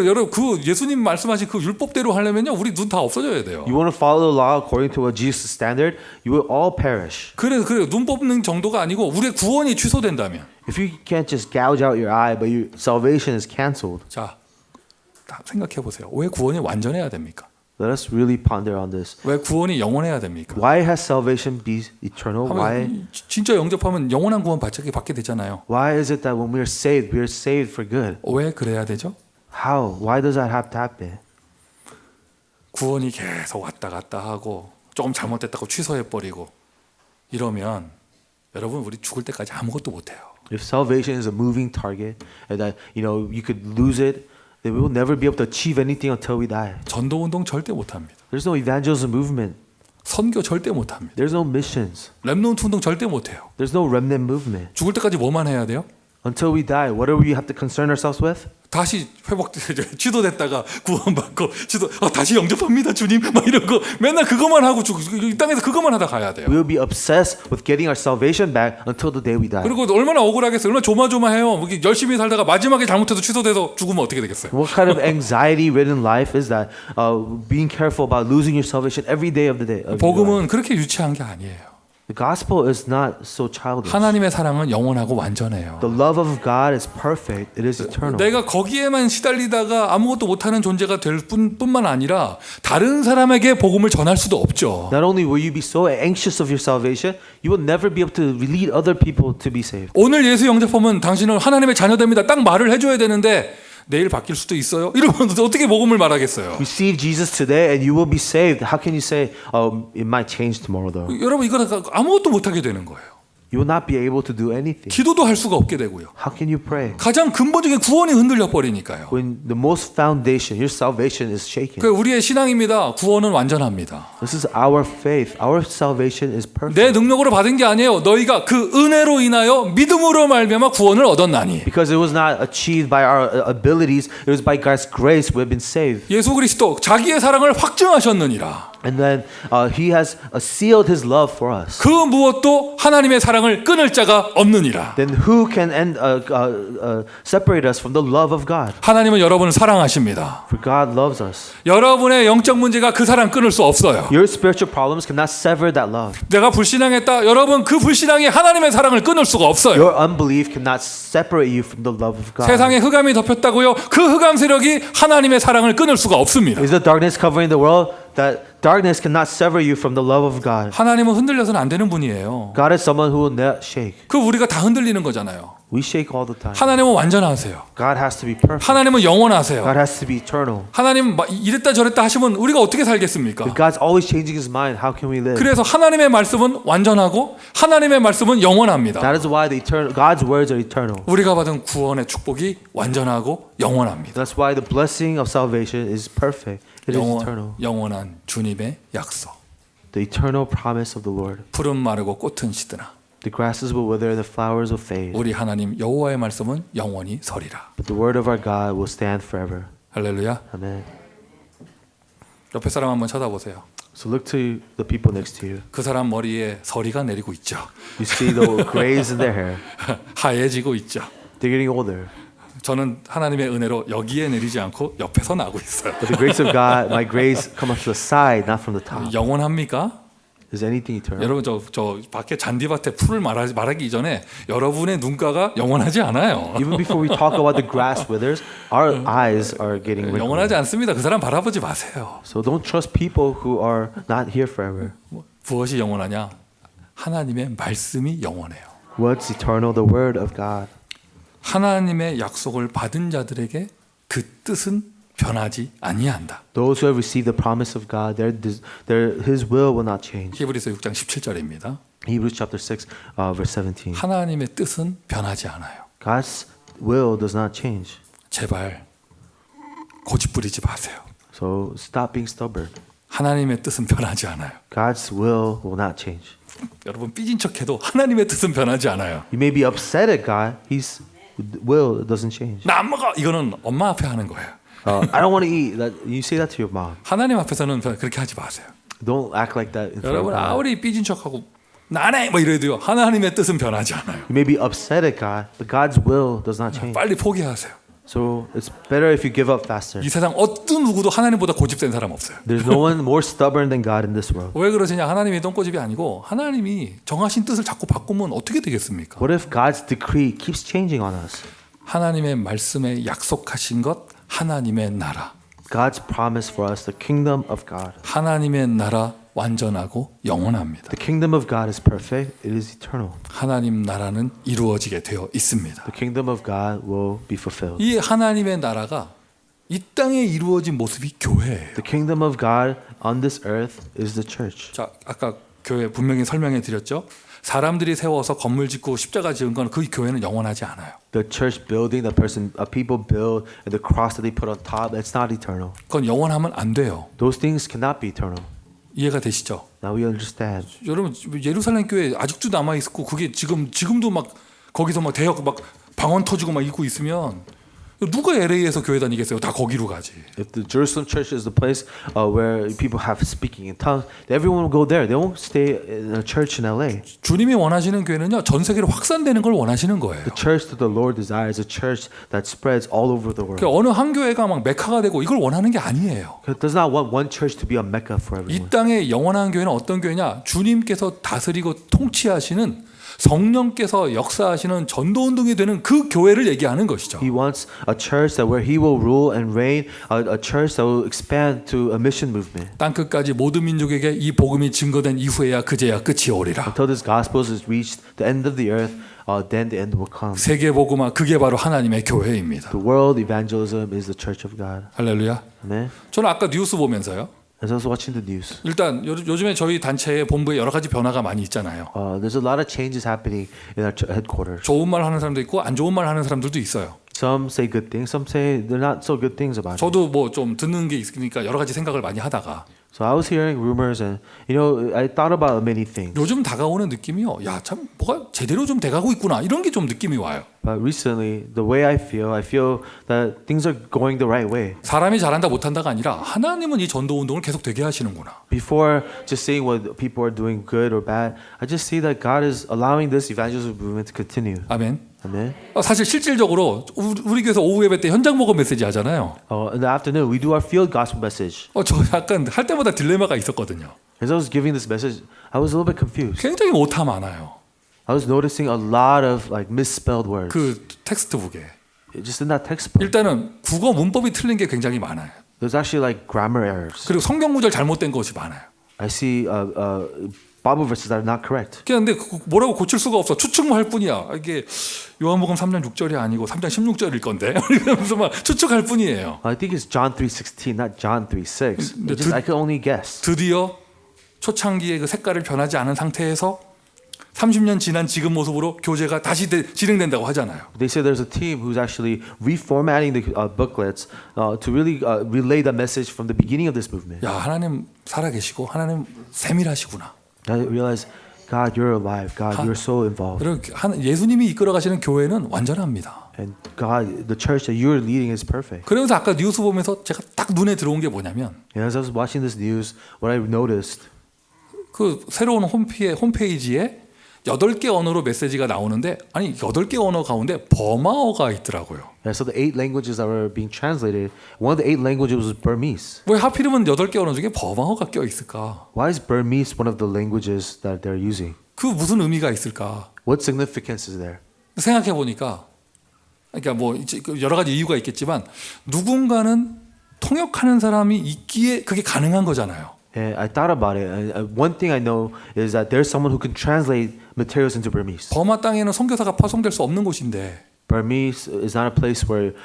여러분 그 예수님 말씀하신 그 율법대로 하려면요 우리 눈 다 없어져야 돼요. You want to follow the law according to what Jesus standard, you will all perish. 그래 눈 뽑는 정도가 아니고 우리의 구원이 취소된다면. If you can't just gouge out your eye, but your salvation is canceled. 자, 다 생각해 보세요. 왜 구원이 완전해야 됩니까? Let us really ponder on this. 왜 구원이 영원해야 됩니까? Why has salvation be eternal? Why? 진짜 영접하면 영원한 구원 받게 되잖아요. Why is it that when we are saved for good? 왜 그래야 되죠? How? Why does that have to happen? 구원이 계속 왔다 갔다 하고 조금 잘못됐다고 취소해 버리고 이러면 여러분 우리 죽을 때까지 아무것도 못 해요. If salvation is a moving target and that you could lose it, then we will never be able to achieve anything until we die. 전도 운동 절대 못 합니다. There's no evangelism movement. 선교 절대 못 합니다. There's no missions. 렘넌트 운동 절대 못 해요. There's no remnant movement. 죽을 때까지 뭐만 해야 돼요? Until we die, what do we have to concern ourselves with? 다시 취소됐다가 구원받고 다시 영접합니다 주님 막 이런 거 맨날 그것만 하고 이 땅에서 그것만 하다 가야 돼요. We'll be obsessed with getting our salvation back until the day we die. 그리고 얼마나 억울하겠어요. 얼마나 조마조마해요. 열심히 살다가 마지막에 잘못해서 취소돼서 죽으면 어떻게 되겠어요? What kind of anxiety-ridden life is that? Being careful about losing your salvation every day of the day. Of your life. 복음은 그렇게 유치한 게 아니에요. The gospel is not so childish. 하나님의 사랑은 영원하고 완전해요. The love of God is perfect. It is eternal. 내가 거기에만 시달리다가 아무것도 못하는 존재가 될 뿐만 아니라 다른 사람에게 복음을 전할 수도 없죠. Not only will you be so anxious of your salvation, you will never be able to lead other people to be saved. 오늘 예수 영접하면 당신은 하나님의 자녀됩니다. 딱 말을 해줘야 되는데 내일 바뀔 수도 있어요. 이러면 어떻게 복음을 말하겠어요? Receive Jesus today and you will be saved. How can you say, it might change tomorrow though? 여러분 이거 아무것도 못하게 되는 거예요. you will not be able to do anything. 기도도 할 수가 없게 되고요. How can you pray? 가장 근본적인 구원이 흔들려 버리니까요. When the most foundation, your salvation is shaken. 그 우리의 신앙입니다. 구원은 완전합니다. This is our faith. Our salvation is perfect. 내 능력으로 받은 게 아니에요. 너희가 그 은혜로 인하여 믿음으로 말미암아 구원을 얻었나니. Because it was not achieved by our abilities, it was by God's grace we have been saved. 예수 그리스도 자기의 사랑을 확증하셨느니라. And then He has sealed His love for us. 그 무엇도 하나님의 사랑을 끊을 자가 없느니라. Then who can separate us from the love of God? 하나님은 여러분을 사랑하십니다. For God loves us. 여러분의 영적 문제가 그 사랑 끊을 수 없어요. Your spiritual problems cannot sever that love. 내가 불신앙했다. 여러분 그 불신앙이 하나님의 사랑을 끊을 수가 없어요. Your unbelief cannot separate you from the love of God. 세상에 흑암이 덮였다고요. 그 흑암 세력이 하나님의 사랑을 끊을 수가 없습니다. Is the darkness covering the world? That darkness cannot sever you from the love of God. 하나님은 흔들려서는 안 되는 분이에요. God is someone who will not shake. 그 우리가 다 흔들리는 거잖아요. We shake all the time. 하나님은 완전하세요. God has to be perfect. 하나님은 영원하세요. God has to be eternal. 하나님 이랬다 저랬다 하시면 우리가 어떻게 살겠습니까? If God's always changing His mind, how can we live? 그래서 하나님의 말씀은 완전하고 하나님의 말씀은 영원합니다. That is why God's words are eternal. 우리가 받은 구원의 축복이 완전하고 영원합니다. That's why the blessing of salvation is perfect. It is eternal. 영원한 주님의 약속. The eternal promise of the Lord. 푸른 마르고 꽃은 시드나. The grasses will wither, the flowers will fade. 우리 하나님 여호와의 말씀은 영원히 서리라. But the word of our God will stand forever. 할렐루야. Amen. 옆에 사람 한번 쳐다보세요. So look to the people next to you. 그 사람 머리에 서리가 내리고 있죠. You see the grays in their hair. 하얘지고 있죠. They're getting older. 저는 하나님의 은혜로 여기에 내리지 않고 옆에서 나고 있어요. But the grace of God, my grace come up to the side, not from the top. 영원합니까? Is anything eternal? 여러분 저 밖에 잔디밭에 풀을 말하기 이전에 여러분의 눈가가 영원하지 않아요. Even before we talk about the grass withers, our eyes are getting wrinkled. 영원하지 않습니다. 그 사람 바라보지 마세요. So don't trust people who are not here forever. 무엇이 영원하냐? 하나님의 말씀이 영원해요. What's eternal? The word of God. 하나님의 약속을 받은 자들에게 그 뜻은 변하지 아니한다. Those who have received the promise of God, His will will not change. 히브리서 6장 17절입니다. Hebrews chapter 6, verse 17. 하나님의 뜻은 변하지 않아요. God's will does not change. 제발 고집부리지 마세요. So stop being stubborn. 하나님의 뜻은 변하지 않아요. God's will will not change. 여러분 삐진 척해도 하나님의 뜻은 변하지 않아요. You may be upset at God. His will doesn't change. 나 안 먹어. 이거는 엄마 앞에 하는 거예요. I don't want to eat. You say that to your mom. 하나님 앞에서는 그렇게 하지 마세요. Don't act like that in front of 여러분 God. 아무리 삐진 척하고 나네 뭐 이래도요. 하나님의 뜻은 변하지 않아요. You may be upset at God, but God's will does not change. 빨리 포기하세요. So it's better if you give up faster. 이 세상 어떤 누구도 하나님보다 고집된 사람 없어요. There's no one more stubborn than God in this world. 왜 그러시냐? 하나님이 똥꼬집이 아니고 하나님이 정하신 뜻을 자꾸 바꾸면 어떻게 되겠습니까? What if God's decree keeps changing on us? 하나님의 말씀에 약속하신 것 하나님의 나라. God's promise for us, the kingdom of God. 하나님의 나라 완전하고 영원합니다. The kingdom of God is perfect. It is eternal. 하나님 나라는 이루어지게 되어 있습니다. The kingdom of God will be fulfilled. 이 하나님의 나라가 이 땅에 이루어진 모습이 교회예요. The kingdom of God on this earth is the church. 자, 아까 교회 분명히 설명해 드렸죠. 사람들이 세워서 건물 짓고 십자가 지은 건 그 교회는 영원하지 않아요. The church building, people build, and the cross that they put on top, it's not eternal. 그건 영원하면 안 돼요. Those things cannot be eternal. 이해가 되시죠? Now we understand. 여러분 예루살렘 교회 아직도 남아 있고 그게 지금도 막 거기서 막 대역 막 방언 터지고 막 있고 있으면 누가 LA에서 교회 다니겠어요? 다 거기로 가지. If the Jerusalem church is the place where people have speaking in tongues, everyone will go there. They won't stay in a church in LA. 주님이 원하시는 교회는요 전 세계로 확산되는 걸 원하시는 거예요. The church that the Lord desires is a church that spreads all over the world. 어느 한 교회가 막 메카가 되고 이걸 원하는 게 아니에요. It does not want one church to be a mecca for 이 everyone. 땅의 영원한 교회는 어떤 교회냐? 주님께서 다스리고 통치하시는 성령께서 역사하시는 전도운동이 되는 그 교회를 얘기하는 것이죠. He wants a church that where He will rule and reign, a church that will expand to a mission movement. 땅끝까지 모든 민족에게 이 복음이 증거된 이후에야 그제야 끝이 오리라. Until this gospel has reached the end of the earth, then the end will come. 세계 복음화 그게 바로 하나님의 교회입니다. The world evangelism is the church of God. 할렐루야. Amen. 저는 아까 뉴스 보면서요. As I was watching the news, 일단 요즘에 저희 단체의 본부에 여러 가지 변화가 많이 있잖아요. there's a lot of changes happening in our headquarters. 좋은 말 하는 사람도 있고 안 좋은 말 하는 사람들도 있어요. Some say good things, some say they're not so good things about it. 저도 뭐 좀 듣는 게 있으니까 여러 가지 생각을 많이 하다가 So I was hearing rumors, and I thought about many things. 요즘 다가오는 느낌이요. 야, 참 뭐가 제대로 좀 돼가고 있구나. 이런 게 좀 느낌이 와요. But recently, the way I feel that things are going the right way. 사람이 잘한다 못한다가 아니라 하나님은 이 전도 운동을 계속 되게 하시는구나. Before just seeing what people are doing good or bad, I just see that God is allowing this evangelism movement to continue. 아멘. Amen. 사실 실질적으로 우리 교회에서 오후 예배 때 현장 목업 메시지 하잖아요. In the afternoon, we do our field gospel message. 저 약간 할 때마다 딜레마가 있었거든요. As I was giving this message, I was a little bit confused. 굉장히 오타 많아요. I was noticing a lot of like misspelled words. 그 텍스트북에. Just in that textbook. 일단은 국어 문법이 틀린 게 굉장히 많아요. There's actually like grammar errors. 그리고 성경 구절 잘못된 것이 많아요. I see Bible verses that are not correct. 근데 뭐라고 고칠 수가 없어. 추측만 할 뿐이야. 이게 요한복음 3장 6절이 아니고 3장 16절일 건데. 그래서 막 추측할 뿐이에요. I think it's John 3:16, not John 3:6. I could only guess. 드디어 초창기의 그 색깔을 변하지 않은 상태에서 30년 지난 지금 모습으로 교제가 다시 진행된다고 하잖아요. They say there's a team who's actually reformatting the booklets to really relay the message from the beginning of this movement. 야, 하나님 살아계시고 하나님 세밀하시구나. I realize, God, you're alive. God, you're so involved. 그리고 예수님이 이끌어가시는 교회는 완전합니다. And God, the church that you're leading is perfect. 그러면서 아까 뉴스 보면서 제가 딱 눈에 들어온 게 뭐냐면 And as I was watching this news, what I noticed, 그 새로운 홈페이지에 8개 언어로 메시지가 나오는데 아니 8개 언어 가운데 버마어가 있더라고요. so the 8 languages that were being translated, one of the 8 languages was Burmese. 왜 하필이면 8개 언어 중에 버마어가 껴 있을까? Why is Burmese one of the languages that they're using? 그 무슨 의미가 있을까? What significance is there? 생각해 보니까 그러니까 뭐 여러 가지 이유가 있겠지만 누군가는 통역하는 사람이 있기에 그게 가능한 거잖아요. And I thought about it. One thing I know is that there's someone who can translate materials into Burmese. 버마 땅에는 선교사가 파송될 수 없는 곳인데 Burmese is not a place where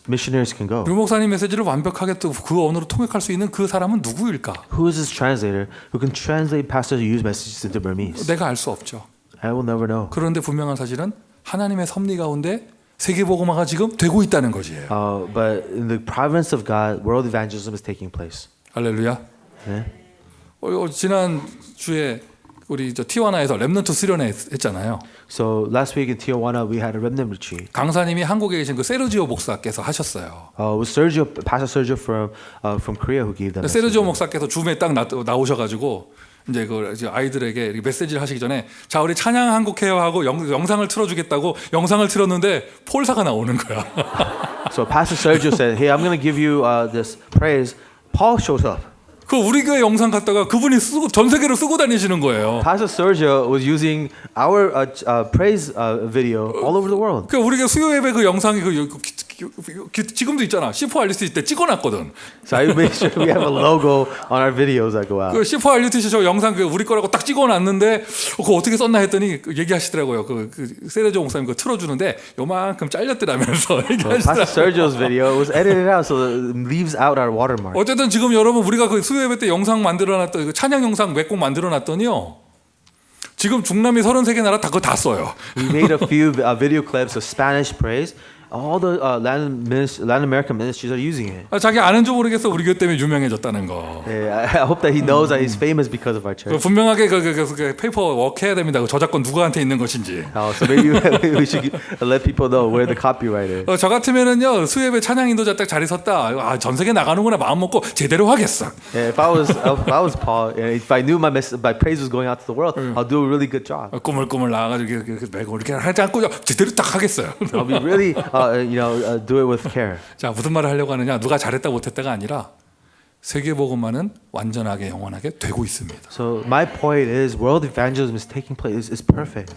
missionaries can go. 류 목사님 메시지를 완벽하게 또 그 언어로 통역할 수 있는 그 사람은 누구일까? Who is this translator who can translate Pastor Yu's messages into Burmese? 내가 알 수 없죠. I will never know. 그런데 분명한 사실은 하나님의 섭리 가운데 세계복음화가 지금 되고 있다는 것이에요. But in the province of God, world evangelism is taking place. 할렐루야. 네? 지난 주에 우리 티와나에서 렘넌트 수련회 했잖아요. So last week in Tijuana, we had a remnant retreat. 강사님이 한국에 계신 그 세르지오 목사께서 하셨어요. It was Pastor Sergio from Korea who gave that. 세르지오 목사께서 줌에 딱 나오셔가지고 이제 그 아이들에게 메시지를 하시기 전에 자 우리 찬양 한 곡 해요 하고 영상을 틀어주겠다고 영상을 틀었는데 폴사가 나오는 거야. So Pastor Sergio said, "Hey, I'm going to give you this praise." Paul shows up. 그 우리 교회 영상 갖다가 그분이 전 세계로 쓰고 다니시는 거예요. Pastor Sergio was using our praise video all over the world. 그 우리 교회 수요 예배 그 영상이 지금도 있잖아. C4 RUTC 때 찍어놨거든. So I made sure we have a logo on our videos that go out. 그 C4 RUTC 저 영상 그 우리 거라고 딱 찍어놨는데 그거 어떻게 썼나 했더니 얘기하시더라고요. 그 세레조 목사님 그거 틀어주는데 요만큼 잘렸더라면서 얘기하시더라고요. Pastor Sergio's video was edited out so it leaves out our watermark. 어쨌든 지금 여러분 우리가 그 수요 예배 때 영상 만들어놨던 그 찬양 영상 몇 곡 만들어놨더니요. 지금 중남미 33개 나라 다 그거 다 써요. We made a few video clips of Spanish praise. All the Latin American ministries are using it. 자기 아는 줄 모르겠어 우리 교회 때문에 유명해졌다는 거. I hope that he knows that he's famous because of our church. 분명하게 그 페이퍼 워크 해야 됩니다. 그 저작권 누구한테 있는 것인지. So maybe we should let people know where the copyright is. 저 같으면은요 수예배 찬양 인도자 딱 자리 섰다. 전 세계 나가는구나 마음 먹고 제대로 하겠어. Yeah, if I was Paul, if I knew my praise was going out to the world, I'll do a really good job. 꾸물꾸물 나와가지고 메고 이렇게 하지 않고 제대로 딱 하겠어요. I'll be really, do it with care. 자 무슨 말을 하려고 하느냐? 누가 잘했다 못했다가 아니라 세계복음화는 완전하게 영원하게 되고 있습니다. So my point is, world evangelism is taking place. Is perfect.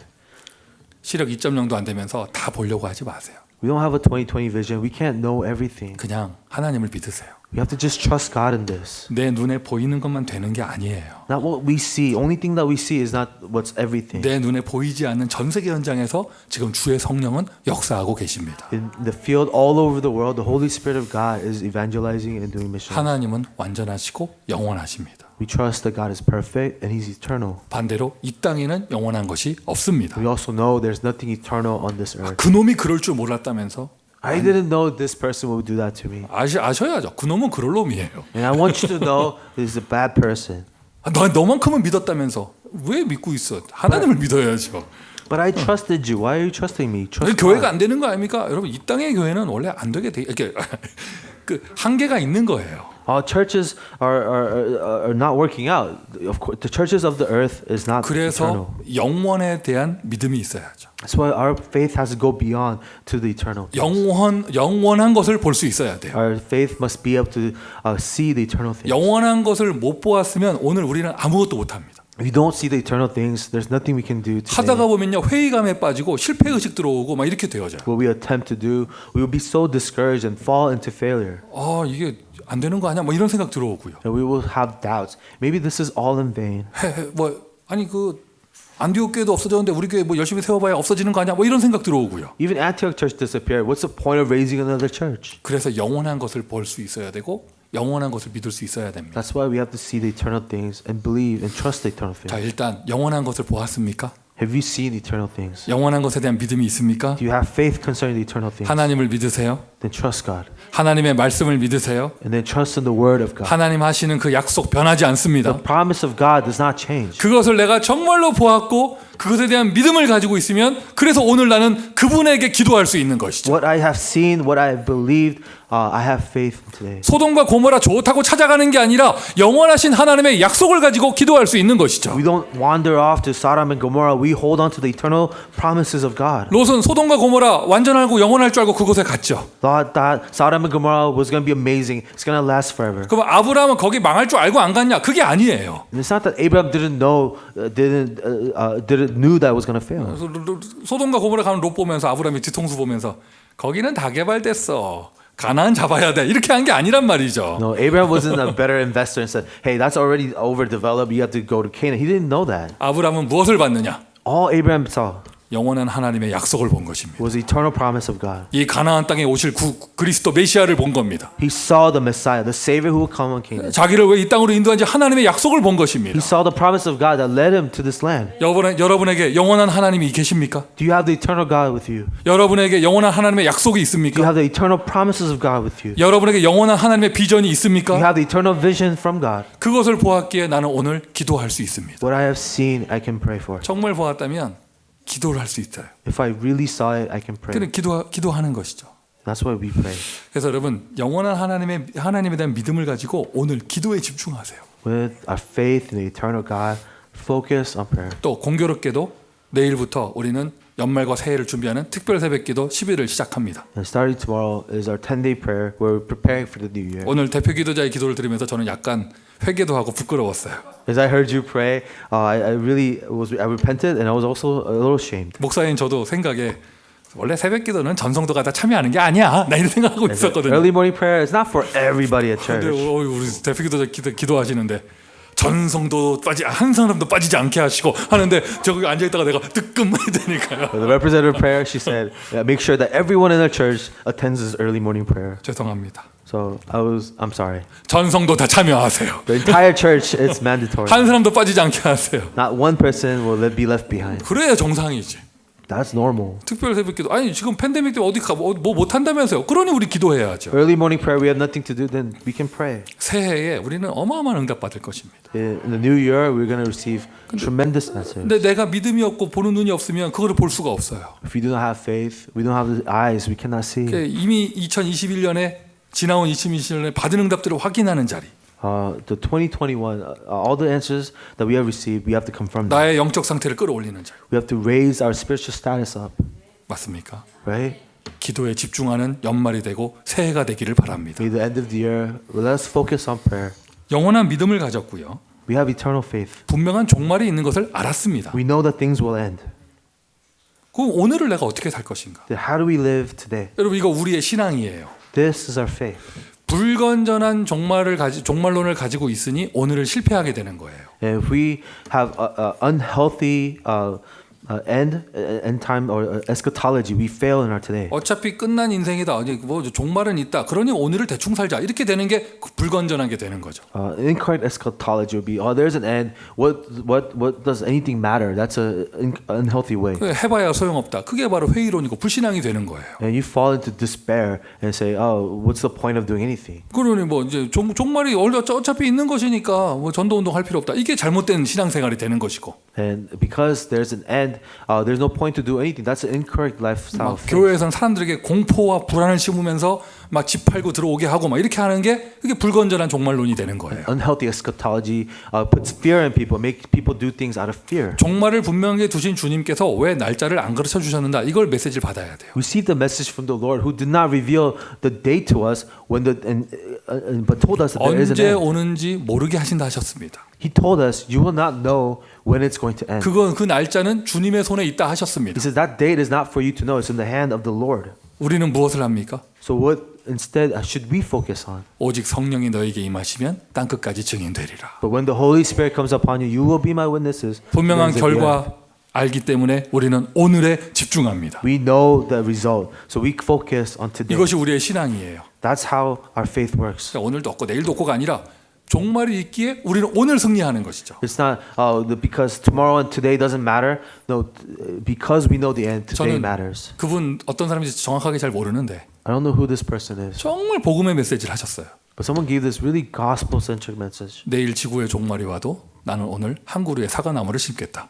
시력 2.0도 안 되면서 다 보려고 하지 마세요. We don't have a 2020 vision. We can't know everything. 그냥 하나님을 믿으세요. We have to just trust God in this. 내 눈에 보이는 것만 되는 게 아니에요. Not what we see. Only thing that we see is not what's everything. 내 눈에 보이지 않는 전 세계 현장에서 지금 주의 성령은 역사하고 계십니다. In the field all over the world, the Holy Spirit of God is evangelizing and doing missions. 하나님은 완전하시고 영원하십니다. We trust that God is perfect and He's eternal. 반대로 이 땅에는 영원한 것이 없습니다. We also know there's nothing eternal on this earth. 그놈이 그럴 줄 몰랐다면서 I didn't know this person would do that to me. 아셔야죠. 그놈은 그럴 놈이에요. And I want you to know he's a bad person. 너만큼은 믿었다면서 왜 믿고 있어? 하나님을 믿어야죠. But I trusted you. Why are you trusting me? Trust 교회가 God. 안 되는 거 아닙니까? 여러분 이 땅의 교회는 원래 안 되게 돼 이렇게 그 한계가 있는 거예요. Churches are not working out. Of course, the churches of the earth is not eternal. 그래서 영원에 대한 믿음이 있어야죠. That's why our faith has to go beyond to the eternal. 영원한 것을 볼 수 있어야 돼요. Our faith must be able to see the eternal things. 영원한 것을 못 보았으면 오늘 우리는 아무것도 못 합니다. If you don't see the eternal things, there's nothing we can do today. 하다가 보면요 회의감에 빠지고 실패 의식 들어오고 막 이렇게 되어져요. What we attempt to do, we will be so discouraged and fall into failure. 이게 안 되는 거 아니야? 뭐 이런 생각 들어오고요. And we will have doubts. Maybe this is all in vain. 아니 그 안디옥 교회도 없어졌는데 우리 교회 뭐 열심히 세워봐야 없어지는 거 아니야? 뭐 이런 생각 들어오고요. Even Antioch Church disappeared. What's the point of raising another church? 그래서 영원한 것을 볼 수 있어야 되고 영원한 것을 믿을 수 있어야 됩니다. That's why we have to see the eternal things and believe and trust the eternal 자 things. 일단 영원한 것을 보았습니까? Have you seen eternal things? 영원한 것에 대한 믿음이 있습니까? Do you have faith concerning the eternal things? 하나님을 믿으세요? Then trust God. 하나님의 말씀을 믿으세요? And then trust in the word of God. 하나님 하시는 그 약속 변하지 않습니다. The promise of God does not change. 그것을 내가 정말로 보았고 그것에 대한 믿음을 가지고 있으면 그래서 오늘 나는 그분에게 기도할 수 있는 것이죠. What I have seen, what I have believed, I have faith today. 소돔과 고모라 좋다고 찾아가는 게 아니라 영원하신 하나님의 약속을 가지고 기도할 수 있는 것이죠. We don't wander off to Sodom and Gomorrah. We hold on to the eternal promises of God. 롯은 소돔과 고모라 완전하고 영원할 줄 알고 그곳에 갔죠. Thought that Sodom and Gomorrah was going to be amazing. It's going to last forever. 그럼 아브라함은 거기 망할 줄 알고 안 갔냐? 그게 아니에요. And it's not that Abraham didn't know, knew that it was going to fail. 소돔과 고모라 가는 롯 보면서 아브라함이 뒤통수 보면서 거기는 다 개발됐어. 가나안 잡아야 돼. 이렇게 한 게 아니란 말이죠. No, Abraham wasn't a better investor and said, "Hey, that's already overdeveloped. You have to go to Canaan." He didn't know that. 아브라함은 무엇을 받느냐? All Abraham saw 영원한 하나님의 약속을 본 것입니다. was the eternal promise of God. 이 가나안 땅에 오실 그리스도 메시아를 본 겁니다. He saw the Messiah, the Savior who would come on Canaan. 자기를 왜 이 땅으로 인도한지 하나님의 약속을 본 것입니다. He saw the promise of God that led him to this land. 여러분에게 영원한 하나님이 계십니까? Do you have the eternal God with you? 여러분에게 영원한 하나님의 약속이 Do you 있습니까? have the eternal promises of God with you? 여러분에게 영원한 하나님의 비전이 Do you 있습니까? have the eternal vision from God? 그것을 보았기에 나는 오늘 기도할 수 있습니다. What I have seen, I can pray for. 정말 보았다면 기도를 할 수 있어요. If I really saw it, I can pray. 그는 기도하는 것이죠. That's why we pray. 그래서 여러분 영원한 하나님에 대한 믿음을 가지고 오늘 기도에 집중하세요. With our faith in the eternal God, focus on prayer. 또 공교롭게도 내일부터 우리는 연말과 새해를 준비하는 특별 새벽기도 10일을 시작합니다. And starting tomorrow is our 10-day prayer. We're preparing for the new year. 오늘 대표 기도자의 기도를 들으면서 저는 약간 회개도 하고 부끄러웠어요. As I heard you pray, I repented and I was also a little ashamed. 목사인 저도 생각에 원래 새벽기도는 전성도가 다 참여하는 게 아니야. 나 이런 생각하고 있었거든요. Early morning prayer is not for everybody at 근데 church. 우리 대표 기도자 기도하시는데 전성도 한 사람도 빠지지 않게 하시고 하는데 저기 앉아 있다가 내가 뜨끔해야 되니까요. The representative prayer, she said, make sure that everyone in our church attends this early morning prayer. 죄송합니다. So I'm sorry. 전성도 다 참여하세요. The entire church is mandatory. 한 사람도 빠지지 않게 하세요. Not one person will be left behind. 그래야 정상이지. That's normal. 특별 새벽기도 아니 지금 팬데믹 때문에 어디 뭐 못한다면서요. 그러니 우리 기도해야죠. Early morning prayer, we have nothing to do, then we can pray. 새해에 우리는 어마어마한 응답 받을 것입니다. In the new year, we're going to receive tremendous answers. 근데 내가 믿음이 없고 보는 눈이 없으면 그거를 볼 수가 없어요. If we do not have faith, we don't have the eyes, we cannot see. 이미 2021년에 지나온 2021년에 받은 응답들을 확인하는 자리. The 2021, all the answers that we have received, we have to confirm them. 나의 영적 상태를 끌어올리는 자리. We have to raise our spiritual status up, 맞습니까? right? 기도에 집중하는 연말이 되고 새해가 되기를 바랍니다. May the end of the year, let us focus on prayer. 영원한 믿음을 가졌고요. We have eternal faith. 분명한 종말이 있는 것을 알았습니다. We know that things will end. 그럼 오늘을 내가 어떻게 살 것인가? Then how do we live today? 여러분 이거 우리의 신앙이에요. This is our faith. 불건전한 종말론을 가지고 있으니 오늘을 실패하게 되는 거예요. And if we have a unhealthy end time or eschatology, we fail in our today. 어차피 끝난 인생이다. 뭐 종말은 있다. 그러니 오늘을 대충 살자. 이렇게 되는 게 불건전한 게 되는 거죠. Incorrect eschatology would be, there's an end. What does anything matter? That's an unhealthy way. 해봐야 소용없다. 그게 바로 회의론이고 불신앙이 되는 거예요. And you fall into despair and say, what's the point of doing anything? 그러니 뭐 이제 종말이 어차피 있는 것이니까 뭐 전도 운동 할 필요 없다. 이게 잘못된 신앙생활이 되는 것이고. And because there's an end, there's no point to do anything. That's an incorrect lifestyle. 교회에서는 사람들에게 공포와 불안을 심으면서 막 집 팔고 들어오게 하고 막 이렇게 하는 게 그게 불건전한 종말론이 되는 거예요. Unhealthy eschatology puts fear in people, make people do things out of fear. 종말을 분명하게 두신 주님께서 왜 날짜를 안 가르쳐 주셨는가? 이걸 메시지를 받아야 돼요. Receive the message from the Lord, who did not reveal the date to us but told us that there is an 언제 end. 오는지 모르게 하신다 하셨습니다. He told us, you will not know when it's going to end. 그 날짜는 주님의 손에 있다 하셨습니다. He says that date is not for you to know; it's in the hand of the Lord. 우리는 무엇을 합니까? So what instead should we focus on? 오직 성령이 너에게 임하시면 땅 끝까지 증인되리라. But when the Holy Spirit comes upon you, you will be my witnesses. 분명한 결과 알기 때문에 우리는 오늘에 집중합니다. We know the result, so we focus on today. 이것이 우리의 신앙이에요. That's how our faith works. 오늘도 없고 내일도 없고가 아니라 종말이 있기에 우리는 오늘 승리하는 것이죠. It's not because tomorrow and today doesn't matter. No, because we know the end, today 저는 matters. 그분 어떤 사람인지 정확하게 잘 모르는데 I don't know who this person is, 정말 복음의 메시지를 하셨어요. but someone gave this really gospel-centric message. 내일 지구의 종말이 와도 나는 오늘 한 그루의 사과나무를 심겠다.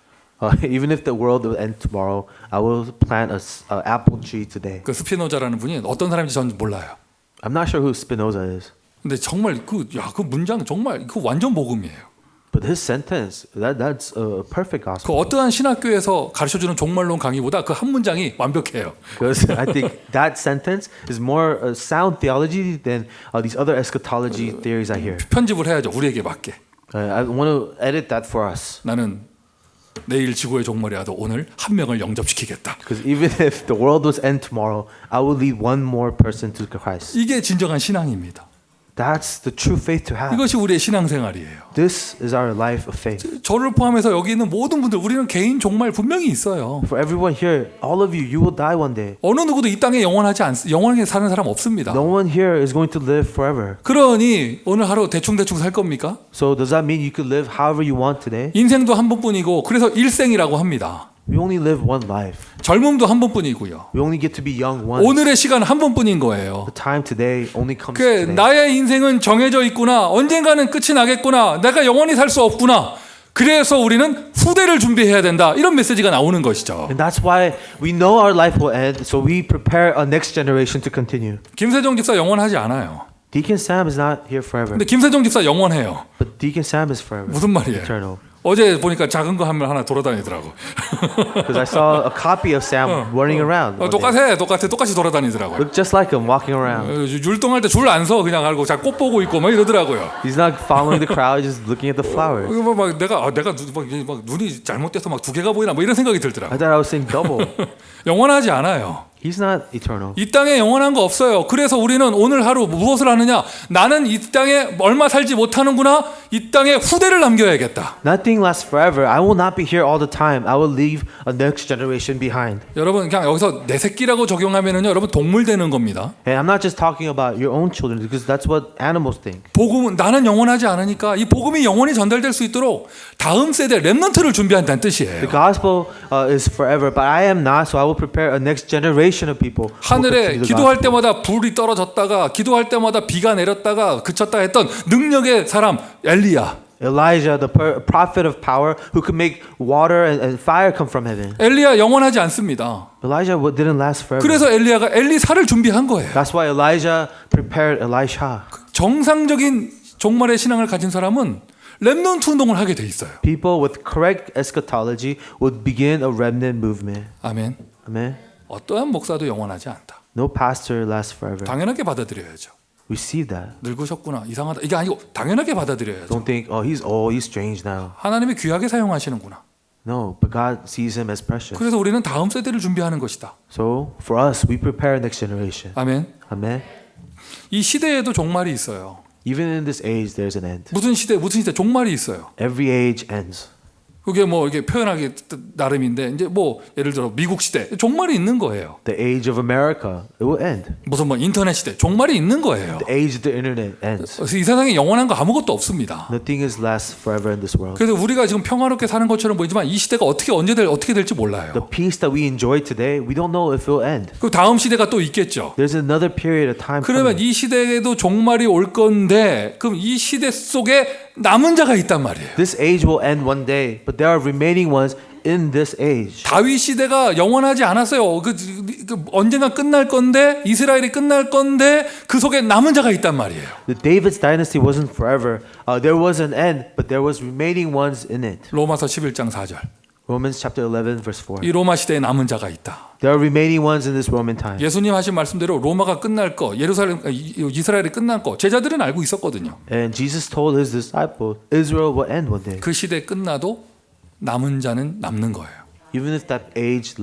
Even if the world will end tomorrow, I will plant an apple tree today. 그 스피노자라는 분이 어떤 사람인지 저는 몰라요. I'm not sure who Spinoza is, 근데 정말 그 문장 정말 그 완전 복음이에요. but his sentence that's a perfect 그 gospel. 어떠한 신학교에서 가르쳐주는 종말론 강의보다 그 한 문장이 완벽해요. Because I think that sentence is more sound theology than these other eschatology theories I hear. 편집을 해야죠. 우리에게 맞게. I want to edit that for us. 나는 내일 지구의 종말이 와도 오늘 한 명을 영접시키겠다. Because even if the world was end tomorrow, I will lead one more person to Christ. 이게 진정한 신앙입니다. That's the true faith to have. 이것이 우리의 신앙생활이에요. This is our life of faith. 저를 포함해서 여기 있는 모든 분들 우리는 개인 종말 분명히 있어요. For everyone here, all of you, you will die one day. 어느 누구도 이 땅에 영원하게 사는 사람 없습니다. No one here is going to live forever. 그러니 오늘 하루 대충 살 겁니까? So does that mean you could live however you want today? 인생도 한 번뿐이고 그래서 일생이라고 합니다. We only live one life. 젊음도 한 번뿐이고요. We only get to be young once. 오늘의 시간 한 번뿐인 거예요. The time today only comes 그 today. 나의 인생은 정해져 있구나. 언젠가는 끝이 나겠구나. 내가 영원히 살 수 없구나. 그래서 우리는 후대를 준비해야 된다. 이런 메시지가 나오는 것이죠. And that's why we know our life will end, so we prepare a next generation to continue. 김세정 집사 영원하지 않아요. Deacon Sam is not here forever, 근데 김세정 집사 영원해요. but Deacon Sam is forever. 무슨 말이에요? Eternal. 어제 보니까 작은 거 하나 돌아다니더라고. Because I saw a copy of Sam running around. one day. 똑같이 돌아다니더라고요. Looked just like him walking around. 율동할 때 줄 안 서 그냥 알고 자 꽃 보고 있고 막 이러더라고요. He's not following the crowd, just looking at the flowers. 이거 막 내가 막 눈이 잘못돼서 막 두 개가 보이나 뭐 이런 생각이 I 들더라고. thought I was saying double. 영원하지 않아요. He's not eternal. 이 땅에 영원한 거 없어요. 그래서 우리는 오늘 하루 무엇을 하느냐? 나는 이 땅에 얼마 살지 못하는구나. 이 땅에 후대를 남겨야겠다. Nothing lasts forever. I will not be here all the time. I will leave a next generation behind. 여러분 그냥 여기서 내 새끼라고 적용하면은요, 여러분 동물 되는 겁니다. And I'm not just talking about your own children because that's what animals think. 복음은 나는 영원하지 않으니까 이 복음이 영원히 전달될 수 있도록 다음 세대 렘넌트를 준비한다는 뜻이에요. The gospel is forever, but I am not, so I will prepare a next generation of people. who will 하늘에 continue the 기도할 gospel. 때마다 불이 떨어졌다가 기도할 때마다 비가 내렸다가 그쳤다 했던 능력의 사람 엘리야. Elijah, the prophet of power, who could make water and fire come from heaven. 엘리야 영원하지 않습니다. Elijah didn't last forever. 그래서 엘리야가 엘리사를 준비한 거예요. That's why Elijah prepared Elisha. 정상적인 종말의 신앙을 가진 사람은 렘넌트 운동을 하게 돼 있어요. People with correct eschatology would begin a remnant movement. 아멘. Amen. 어떠한 목사도 영원하지 않다. No pastor lasts forever. 당연하게 받아들여야죠. Receive that. 늙으셨구나, 이상하다. 이게 아니고 당연하게 받아들여야죠. Don't think, he's old, he's strange now. 하나님이 귀하게 사용하시는구나. No, but God sees him as precious. 그래서 우리는 다음 세대를 준비하는 것이다. So for us, we prepare next generation. 아멘. Amen. 이 시대에도 종말이 있어요. Even in this age, there's an end. 무슨 시대 종말이 있어요. Every age ends. 그게 뭐 이게 표현하기 나름인데 이제 뭐 예를 들어 미국 시대 종말이 있는 거예요. The age of America, it will end. 무슨 뭐 인터넷 시대 종말이 있는 거예요. The age of the internet ends. 그래서 이 세상에 영원한 거 아무것도 없습니다. Nothing is lasts forever in this world. 그래서 우리가 지금 평화롭게 사는 것처럼 보이지만 이 시대가 어떻게 될지 몰라요. The peace that we enjoy today, we don't know if it will end. 그 다음 시대가 또 있겠죠. There's another period of time 그러면 coming. 이 시대에도 종말이 올 건데 그럼 이 시대 속에 남은 자가 있단 말이에요. This age will end one day, but there are remaining ones in this age. 다윗 시대가 영원하지 않았어요. 그 언젠가 끝날 건데 이스라엘이 끝날 건데 그 속에 남은 자가 있단 말이에요. The David's dynasty wasn't forever. There was an end, but there was remaining ones in it. 로마서 11장 4절. Romans chapter 11 verse 4. 이 로마 시대에 남은 자가 있다. There are remaining ones in this Roman time. 예수님 하신 말씀대로 로마가 끝날 거, 이스라엘이 끝날 거 제자들은 알고 있었거든요. And Jesus told his disciples, Israel will end one day. 그 시대 끝나도 남은 자는 남는 거예요. Even if that age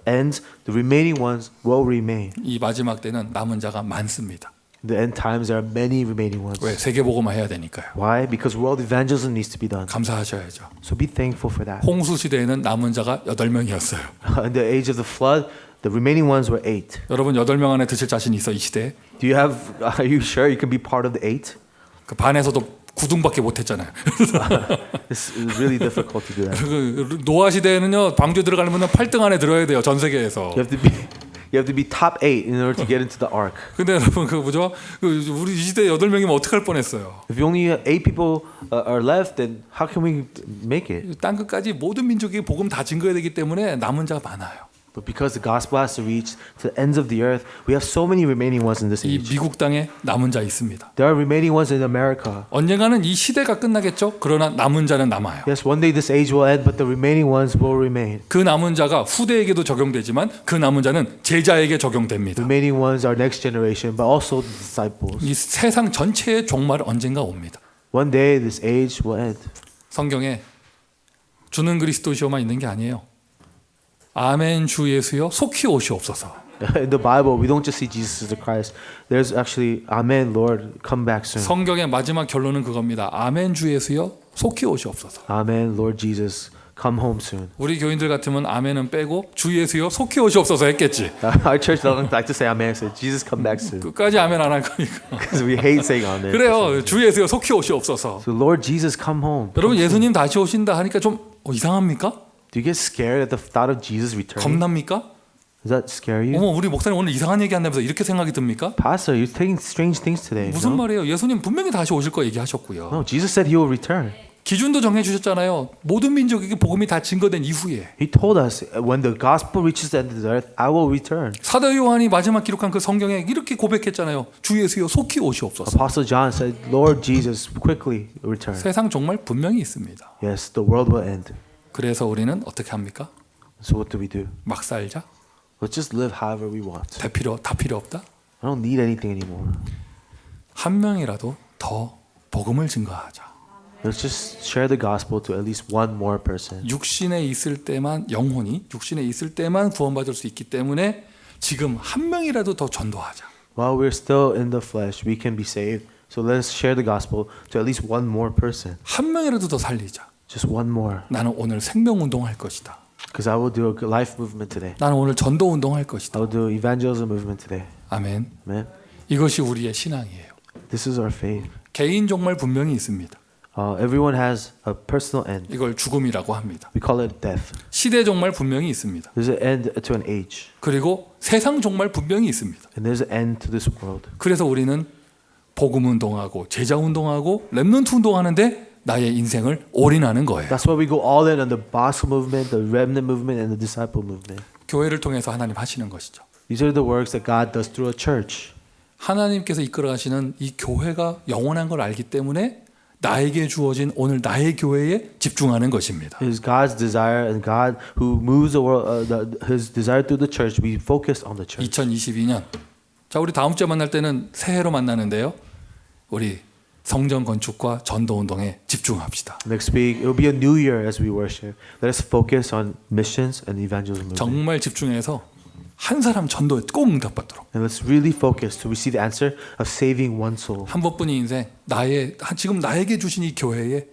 ends, the remaining ones will remain. 이 마지막 때는 남은 자가 많습니다. The end times there are many remaining ones. 왜? 세계복음화 해야 되니까요. Why? Because world evangelism needs to be done. 감사하셔야죠. So be thankful for that. 홍수 시대에는 남은 자가 8명이었어요. In the age of the flood, the remaining ones were 8. 여러분 8명 안에 드실 자신 있어 이 시대에? Are you sure you can be part of the 8? 그 반에서도 구둥밖에 못했잖아요. It's really difficult to do that. 그 노아 시대에는요 방주 들어가려면 8등 안에 들어야 돼요 전 세계에서. You have to be top 8 in order to get into the ark. 근데 여러분 그 뭐죠? 우리 이 시대 8명이면 어떡할 뻔했어요. If only 8 people are left, then how can we make it? 땅 끝까지 모든 민족이 복음 다 증거해야 되기 때문에 남은 자가 많아요. But because the gospel has to reach to the ends of the earth, we have so many remaining ones in this 이 age. 미국 땅에 남은 자 있습니다. There are remaining ones in America. 언젠가는 이 시대가 끝나겠죠. 그러나 남은 자는 남아요. Yes, one day this age will end, but the remaining ones will remain. 그 남은 자가 후대에게도 적용되지만 그 남은 자는 제자에게 적용됩니다. Remaining ones are next generation, but also the disciples. 이 세상 전체의 종말은 언젠가 옵니다. One day this age will end. 성경에 주는 그리스도시오만 있는 게 아니에요. 아멘 주 예수여 속히 오시옵소서. In the Bible, we don't just see Jesus as the Christ. There's actually, Amen, Lord, come back soon. 성경의 마지막 결론은 그겁니다. 아멘 주 예수여 속히 오시옵소서. Amen, Lord Jesus, come home soon. 우리 교인들 같으면 아멘은 빼고 주 예수여 속히 오시옵소서 했겠지. Our church doesn't like to say Amen, so Jesus, come back soon. 끝까지 아멘 안 할 거니까. Because we hate saying Amen. 그래요. 주 예수여 속히 오시옵소서. So Lord Jesus, come home. 여러분 예수님 다시 오신다 하니까 좀 이상합니까? Do you get scared at the thought of Jesus returning? 겁납니까? Does that scare you? 어머 우리 목사님 오늘 이상한 얘기 한다면서 이렇게 생각이 듭니까? Pastor, you're saying strange things today. 무슨 No? 말이에요? 예수님 분명히 다시 오실 거 얘기하셨고요. No, Jesus said He will return. 기준도 정해주셨잖아요. 모든 민족에게 복음이 다 증거된 이후에. He told us when the gospel reaches the end of the earth, I will return. 사도 요한이 마지막 기록한 그 성경에 이렇게 고백했잖아요. 주 예수여 속히 오시옵소서. Apostle John said, Lord Jesus, quickly return. 세상 정말 분명히 있습니다. Yes, the world will end. 그래서 우리는 어떻게 합니까? So what do we do? 막 살자? Let's just live however we want. 다 필요 없다? I don't need anything anymore. 한 명이라도 더 복음을 증거하자. Let's just share the gospel to at least one more person. 육신에 있을 때만 영혼이 육신에 있을 때만 구원받을 수 있기 때문에 지금 한 명이라도 더 전도하자. While we're still in the flesh, we can be saved. So let's share the gospel to at least one more person. 한 명이라도 더 살리자. Just one more. 나는 오늘 생명 운동할 것이다. Because I will do a life movement today. 나는 오늘 전도 운동할 것이다. I will do evangelism movement today. 아멘. Amen. 이것이 우리의 신앙이에요. This is our faith. 개인 종말 분명히 있습니다. Everyone has a personal end. 이걸 죽음이라고 합니다. We call it death. 시대 종말 분명히 있습니다. There's an end to an age. 그리고 세상 종말 분명히 있습니다. And there's an end to this world. 그래서 우리는 복음 운동하고 제자 운동하고 렘넌트 운동하는데 나의 인생을 올인하는 거예요. That's why we go all in on the gospel movement, the remnant movement, and the disciple movement. 교회를 통해서 하나님 하시는 것이죠. These are the works that God does through a church. 하나님께서 이끌어 가시는 이 교회가 영원한 걸 알기 때문에 나에게 주어진 오늘 나의 교회에 집중하는 것입니다. It is God's desire, and God who moves the world, His desire through the church. We focus on the church. 2022년. 자, 우리 다음 주에 만날 때는 새해로 만나는데요. 우리 성전 건축과 전도 운동에 집중합시다. Next week, it will be a new year as we worship. Let us focus on missions and evangelism. 정말 집중해서 한 사람 전도에 꼭 응답받도록. And let's really focus to receive the answer of saving one soul. 한 번뿐인 인생, 지금 나에게 주신 이 교회에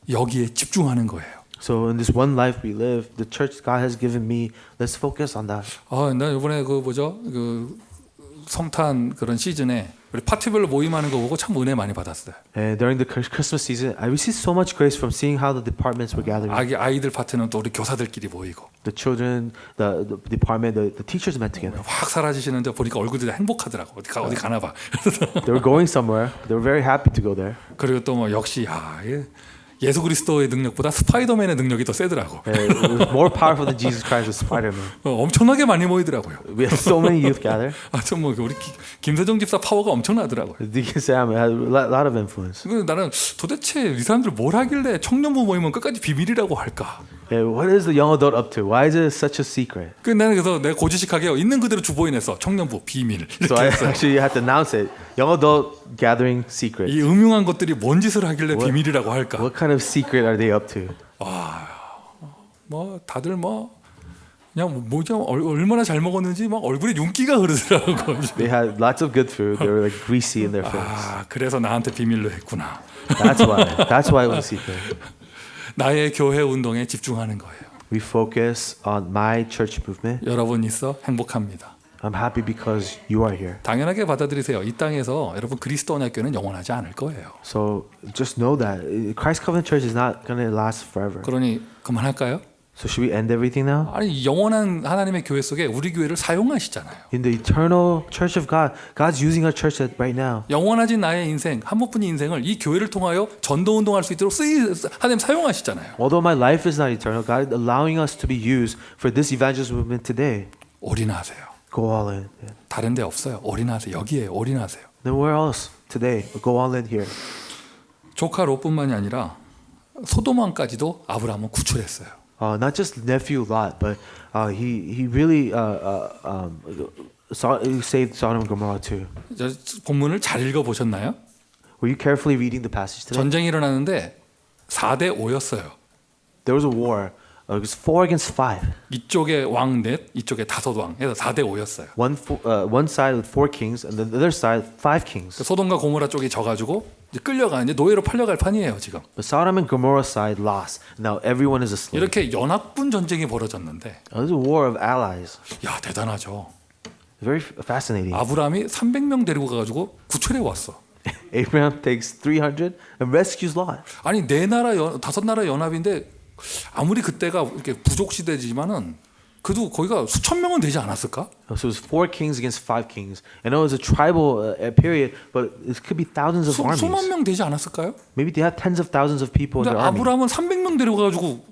여기에 집중하는 거예요. So in this one life we live, the church God has given me, let's focus on that. 나 이번에 성탄 그런 시즌에 우리 파티별로 모임하는 거 보고 참 은혜 많이 받았어요. And during the Christmas season, I received so much grace from seeing how the departments were gathering. 아이들 파티는 또 우리 교사들끼리 모이고 The children, the department, the teachers met together. 확 사라지시는데 보니까 얼굴들이 행복하더라고. 어디 가나 봐. They were going somewhere. They were very happy to go there. 그리고 또 뭐 역시 예수 그리스도의 능력보다 스파이더맨의 능력이 더 세더라고. It was more powerful than Jesus Christ with Spider-Man. 엄청나게 많이 모이더라고요. We had so many youth gather. 우리 김세정 집사 파워가 엄청나더라고요. Deacon Sam had a lot of influence. 그래서 나는 도대체 이 사람들 뭘 하길래 청년부 모임은 끝까지 비밀이라고 할까? What is the young adult up to? Why is it such a secret? 나는 그래서 내가 고지식하게 있는 그대로 주보인했어. 청년부 비밀. So I actually had to announce it. Young adult gathering secret. 이 음흉한 것들이 뭔 짓을 하길래 비밀이라고 할까? What kind of secret are they up to? 다들 그냥 얼마나 잘 먹었는지 막 얼굴에 윤기가 흐르더라고. They had lots of good food. They were like greasy in their face. 그래서 나한테 비밀로 했구나. That's why it was a secret. 나의 교회 운동에 집중하는 거예요. We focus on my church movement. 여러분 있어 행복합니다. I'm happy because you are here. 당연하게 받아들이세요. 이 땅에서 여러분 그리스도 언약교회는 영원하지 않을 거예요. So just know that Christ Covenant Church is not going to last forever. 그러니 그만할까요? So should we end everything now? 아니 영원한 하나님의 교회 속에 우리 교회를 사용하시잖아요. In the eternal church of God, God's using our church right now. 영원하진 나의 인생, 한 번뿐인 인생을 이 교회를 통하여 전도 운동할 수 있도록 하나님 사용하시잖아요. Although my life is not eternal, God is allowing us to be used for this evangelism movement today. 올인하세요. Go all in. Yeah. 다른 데 없어요. 올인하세요. 여기에 올인하세요. Then where else today? Go all in here. 조카 롯뿐만이 아니라 소돔왕까지도 아브라함은 구출했어요. Not just nephew Lot, but he really saved Sodom and Gomorrah too. 본문을 잘 읽어보셨나요? Were you carefully reading the passage today? 전쟁이 일어나는데 4대 5였어요. There was a war. It was 4 against 5. 이쪽에 왕 넷, 이쪽에 5왕. 해서 4대 5였어요. One side with 4 kings, and the other side 5 kings. 소돔과 고모라 쪽이 져가지고 이제 이제 노예로 팔려갈 판이에요 지금. But Sodom and Gomorrah side lost. Now everyone is a slave. 이렇게 연합군 전쟁이 벌어졌는데, It was a war of allies. 야 대단하죠. Very fascinating. 아브라함이 300명 데리고 가가지고 구출해 왔어. Abraham takes 300 and rescues Lot. 아니 다섯 나라 연합인데 아무리 그때가 이렇게 부족 시대지만은 그래도 거기가 수천 명은 되지 않았을까? So it was 4 kings against 5 kings. I know it was a tribal period, but it could be thousands of armies. 수만 명 되지 않았을까요? Maybe they had tens of thousands of people in 근데 their army. 아브라함은 300명 데리고 가지고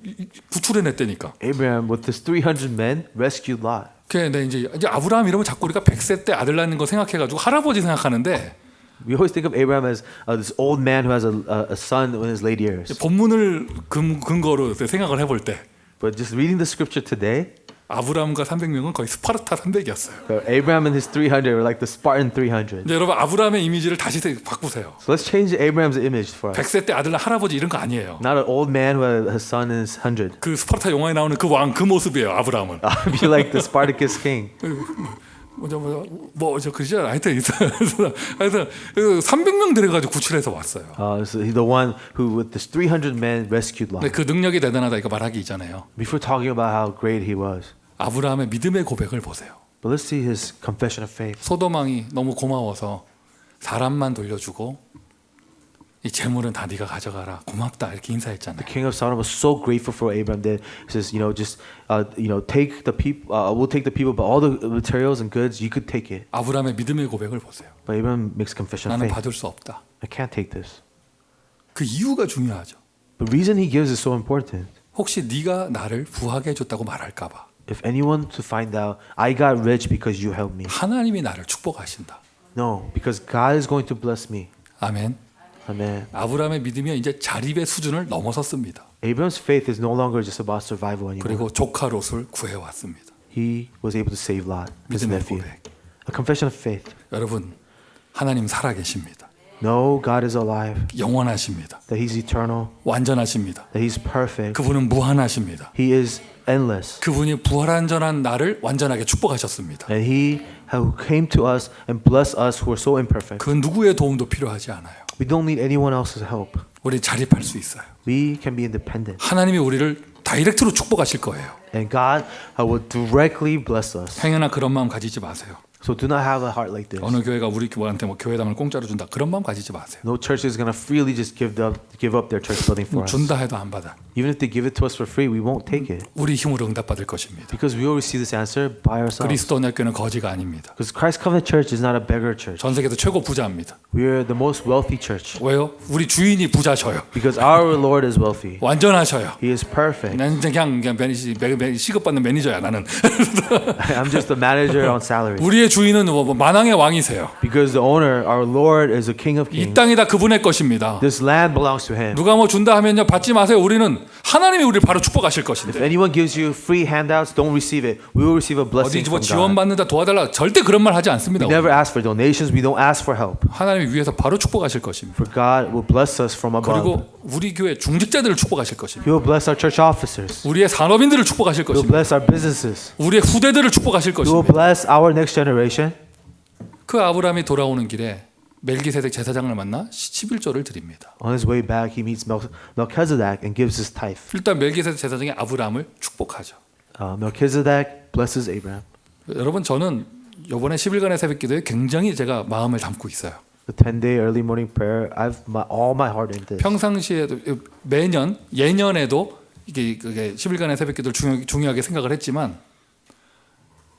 구출해냈다니까. Abraham, with his 300 men, rescued Lot. 근데 이제 아브라함 이러면 자꾸 우리가 100세 때 아들 낳는 거 생각해가지고 할아버지 생각하는데. We always think of Abraham as this old man who has a son in his late years. 본문을 근거로 생각을 해볼 때 But just reading the scripture today, 아브라함과 300명은 거의 스파르타 300이었어요. Abraham and his 300 were like the Spartan 300. 이제 여러분 아브라함의 이미지를 다시 바꾸세요. So let's change Abraham's image for us. 100세 때 아들 낳은 할아버지 이런 거 아니에요. Not an old man who has a son in his 100. 그 스파르타 영화에 나오는 그 왕 그 모습이에요. 아브라함은. Be like the Spartacus king. 그러죠. 하여튼 300명 데려가지고 구출해서 왔어요. So he's the one who, with this 300 men, rescued Lot. 근데 그 능력이 대단하다 이거 말하기 이전에요. Before talking about how great he was, 아브라함의 믿음의 고백을 보세요. but let's see his confession of faith. 소돔 왕이 너무 고마워서 사람만 돌려주고 이 재물은 다 네가 가져가라. 고맙다 이렇게 인사했잖아요. The king of Sodom was so grateful for Abraham that he says, take the people. We'll take the people, but all the materials and goods you could take it. 아브라함의 믿음의 고백을 보세요. But Abraham makes confession of 나는 faith. 받을 수 없다. I can't take this. 그 이유가 중요하죠. The reason he gives is so important. 혹시 네가 나를 부하게 해줬다고 말할까 봐. If anyone to find out, I got rich because you helped me. 하나님이 나를 축복하신다. No, because God is going to bless me. 아멘. Amen. 아브라함의 믿음이 이제 자립의 수준을 넘어섰습니다. Abraham's faith is no longer just about survival anymore. 그리고 조카 롯을 구해왔습니다. He was able to save Lot, his 믿음의 nephew. 고백. A confession of faith. 여러분, 하나님 살아계십니다. No, God is alive. 영원하십니다. That He's eternal. 완전하십니다. That He's perfect. 그분은 무한하십니다. He is endless. 그분이 부활한전한 나를 완전하게 축복하셨습니다. And He who came to us and blessed us who are so imperfect. 그 누구의 도움도 필요하지 않아요. We don't need anyone else's help. 우리 자립할 수 있어요. We can be independent. 하나님이 우리를 다이렉트로 축복하실 거예요. And God will directly bless us. 행여나 그런 마음 가지지 마세요. So do not have a heart like this. 어느 교회가 우리 교회한테 뭐 교회당을 공짜로 준다 그런 마음 가지지 마세요. No church is going to freely just give up their church building for us. 준다 해도 안 받아. Even if they give it to us for free, we won't take it. 우리 힘으로 응답받을 것입니다. Because we will receive this answer by ourselves. 그리스도 언약교회는 거지가 아닙니다. Because Christ Covenant Church is not a beggar church. 전 세계에서 최고 부자입니다. We are the most wealthy church. 왜요? 우리 주인이 부자셔요. Because our Lord is wealthy. 완전하셔요. He is perfect. 난 그냥 시급받는 매니저야 나는. I'm just a manager on salary. 우리의 주인은 만왕의 왕이세요. Because the owner, our Lord, is a King of 이 Kings. 땅이 다 그분의 것입니다. This land belongs to Him. 누가 뭐 준다 하면요 받지 마세요. 우리는 하나님이 우리를 바로 축복하실 If 것인데. anyone gives you free handouts, don't receive it. We will receive a blessing 어디 뭐 from 지원 God. 받는다 도와달라 절대 그런 말 하지 않습니다. We never ask for donations. We don't ask for help. 하나님이 위에서 바로 축복하실 것입니다. For God will bless us from above. 그리고 우리 교회 중직자들을 축복하실 것입니다. He will bless our church officers. 우리의 산업인들을 축복하실 He will 것입니다. bless our businesses. 우리의 후대들을 축복하실 He will 것입니다. bless our next generation. 그 아브라함이 돌아오는 길에 멜기세덱 제사장을 만나 11조를 드립니다. On his way back, he meets Melchizedek and gives his tithe. 일단 멜기세덱 제사장이 아브라함을 축복하죠. Melchizedek blesses Abraham. 여러분 저는 이번에 10일간의 새벽기도에 굉장히 제가 마음을 담고 있어요. The 10-day early morning prayer, I've all my heart in this. 평상시에도 매년 예년에도 그게 10일간의 새벽기도를 중요하게 생각을 했지만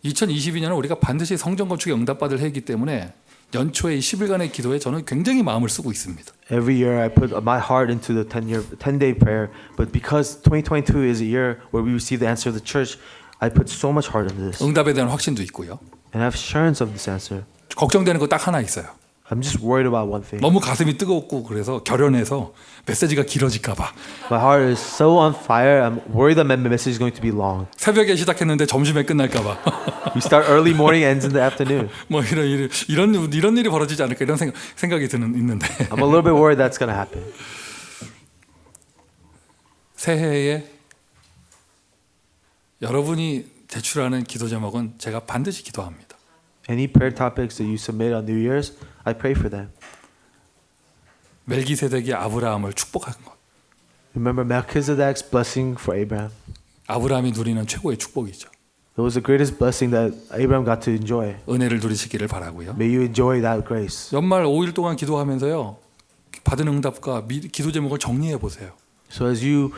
2022년은 우리가 반드시 성전 건축에 응답받을 해이기 때문에 연초에 이 10일간의 기도에 저는 굉장히 마음을 쓰고 있습니다. Every year I put my heart into the 10-day prayer, but because 2022 is a year where we receive the answer of the church, I put so much heart into this. 응답에 대한 확신도 있고요. And I have assurance of this answer. 걱정되는 거 딱 하나 있어요. I'm just worried about one thing. 너무 가슴이 뜨겁고 그래서 결연해서 메시지가 길어질까 봐. My heart is so on fire. I'm worried that my message is going to be long. 새벽에 시작했는데 점심에 끝날까 봐. We start early morning, ends in the afternoon. 뭐 이런 일이 벌어지지 않을까 이런 생각이 있는데. I'm a little bit worried that's going to happen. 새해에 여러분이 제출하는 기도 제목은 제가 반드시 기도합니다. Any prayer topics that you submit on New Year's, I pray for them. 멜기세덱이 아브라함을 축복한 것. Remember Melchizedek's blessing for Abraham. 아브라함이 누리는 최고의 축복이죠. It was the greatest blessing that Abraham got to enjoy. 은혜를 누리시기를 바라고요. May you enjoy that grace. 연말 5일 동안 기도하면서요. 받은 응답과 기도 제목을 정리해 보세요. So as you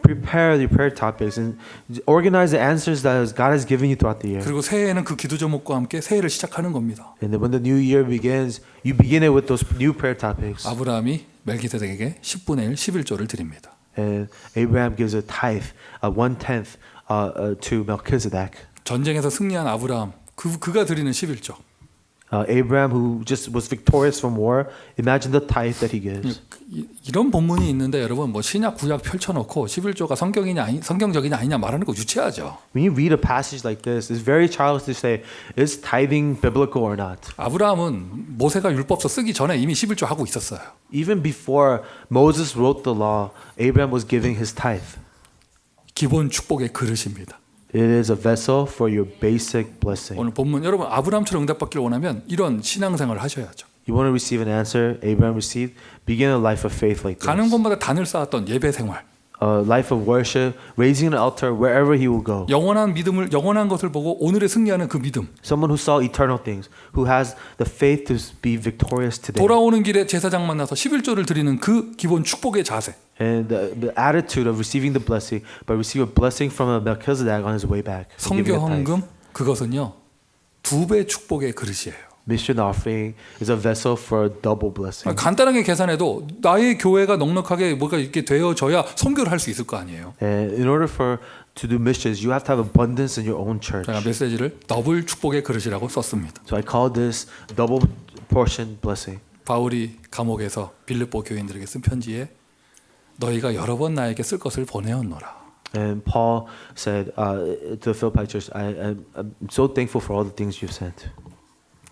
prepare the prayer topics and organize the answers that God has given you throughout the year. 그리고 새해에는 그 기도 제목과 함께 새해를 시작하는 겁니다. And then when the new year begins, you begin it with those new prayer topics. 아브라함이 멜기세덱에게 10분의 1, 11조를 드립니다. And Abraham gives a tithe, 1/10, to Melchizedek. 전쟁에서 승리한 아브라함, 그가 드리는 11조. Abraham, who just was victorious from war, imagine the tithe that he gives. 이런 본문이 있는데 여러분 뭐 신약 구약 펼쳐놓고 11조가 성경적이냐 아니냐 말하는 거 유치하죠. When you read a passage like this, it's very childish to say, is tithing biblical or not? 아브라함은 모세가 율법서 쓰기 전에 이미 11조 하고 있었어요. Even before Moses wrote the law, Abraham was giving his tithe. 기본 축복의 그릇입니다. It is a vessel for your basic blessing. 오늘 본문 여러분 아브라함처럼 응답받기를 원하면 이런 신앙생활을 하셔야죠. You want to receive an answer Abraham received? Begin a life of faith like 가는 this. 곳마다 단을 쌓았던 예배 생활. A life of worship, raising an altar wherever he will go. 영원한 것을 보고 오늘에 승리하는 그 믿음. Someone who saw eternal things, who has the faith to be victorious today. 돌아오는 길에 제사장 만나서 11조를 드리는 그 기본 축복의 자세. And the attitude of receiving the blessing, but receive a blessing from a Melchizedek on his way back. 성교 헌금 그것은요 2배 축복의 그릇이에요. Mission offering is a vessel for a double blessing. 간단하게 계산해도 나의 교회가 넉넉하게 뭐가 이렇게 되어져야 선교를 할 수 있을 거 아니에요. And in order to do missions, you have to have abundance in your own church. 제가 메시지를 더블 축복의 그릇이라고 썼습니다. So I call this double portion blessing. 바울이 감옥에서 빌립보 교인들에게 쓴 편지에 너희가 여러 번 나에게 쓸 것을 보내었노라. And Paul said to the Philippi church, I'm so thankful for all the things you've sent.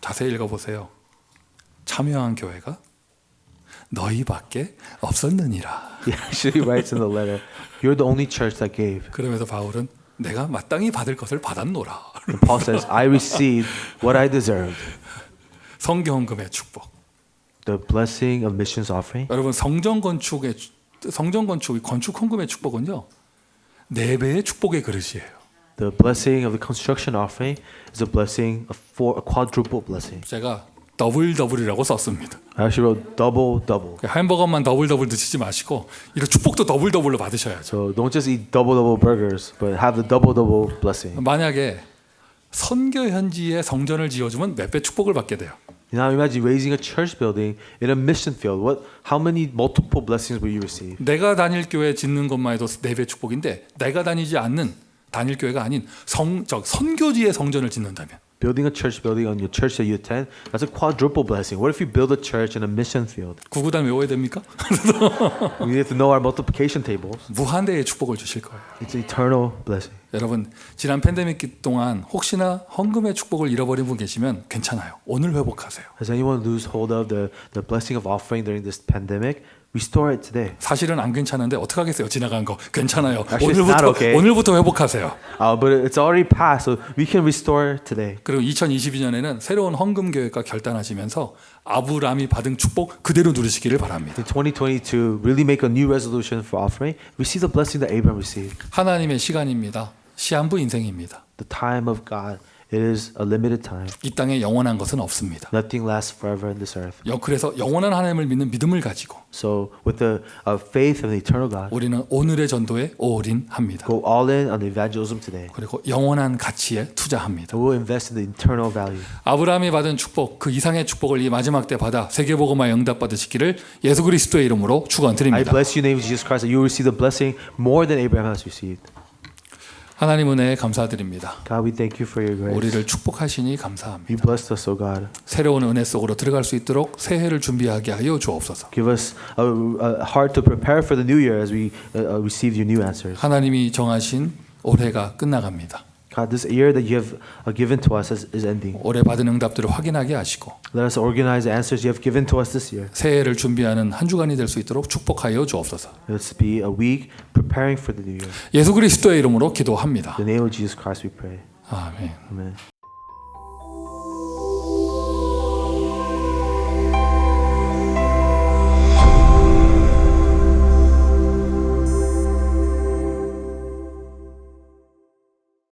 자세히 읽어보세요. 참여한 교회가 너희밖에 없었느니라. He actually writes in the letter, "You're the only church that gave." 그러면서 바울은 내가 마땅히 받을 것을 받았노라. And Paul says, "I received what I deserved." 성경금의 축복. The blessing of missions offering. 여러분 성전 건축이 건축 헌금의 축복은요 4배의 축복의 그릇이에요. The blessing of the construction offering is a blessing of a quadruple blessing. 제가 더블이라고 썼습니다. I actually wrote double. 햄버거만 더블 드시지 마시고 이거 축복도 더블로 받으셔야죠. So don't just eat double burgers, but have the double blessing. 만약에 선교 현지에 성전을 지어주면 몇 배 축복을 받게 돼요. Now imagine raising a church building in a mission field. How many multiple blessings will you receive? 내가 다닐 교회 짓는 것만 해도 4배 축복인데 내가 다니지 않는 단일 교회가 아닌 선교지의 성전을 짓는다면 Building a church building on your church that you attend, that's a quadruple blessing. What if you build a church in a mission field? 구구단 외워야 됩니까? We have to know our multiplication tables. 무한대의 축복을 주실 거예요. It's an eternal blessing. 여러분 지난 팬데믹 동안 혹시나 헌금의 축복을 잃어버린 분 계시면 괜찮아요. 오늘 회복하세요. Has anyone lose hold of the blessing of offering during this pandemic? Restore it today. 사실은 안 괜찮은데 어떻게 하겠어요? 지나간 거 괜찮아요. Actually, it's not okay. 오늘부터 회복하세요. But it's already passed, so we can restore today. 그리고 2022년에는 새로운 헌금 계획과 결단하시면서 아브라함이 받은 축복 그대로 누리시기를 바랍니다. In 2022, really make a new resolution for offering. Receive the blessing that Abraham received. 하나님의 시간입니다. 시한부 인생입니다. The time of God, it is a limited time. 이 땅에 영원한 것은 없습니다. Nothing lasts forever in this earth. 그래서 영원한 하나님을 믿는 믿음을 가지고 So with the faith of the eternal God, 우리는 오늘의 전도에 올인합니다. go all in on the evangelism today. 그리고 영원한 가치에 투자합니다. And we'll invest in the eternal value. 아브라함이 받은 축복 그 이상의 축복을 이 마지막 때 받아 세계복음화에 응답받으시기를 예수 그리스도의 이름으로 I 축원드립니다. bless you in the name of Jesus Christ that you will receive the blessing more than Abraham has received. 하나님 은혜에 감사드립니다. God, we thank you for your grace. 우리를 축복하시니 You 감사합니다. blessed us, O God. 새로운 은혜 속으로 들어갈 수 있도록 새해를 준비하게 하여 주옵소서. Give us a heart to prepare for the new year as we receive your new answers. 하나님이 정하신 올해가 끝나갑니다. God, this year that you have given to us is ending. 올해 받은 응답들을 확인하게 하시고 Let us organize the answers you have given to us this year. 새해를 준비하는 한 주간이 될 수 있도록 축복하여 주옵소서. Let us be a week preparing for the new year. 예수 그리스도의 이름으로 기도합니다. In the name of Jesus Christ we pray. 아멘. Amen.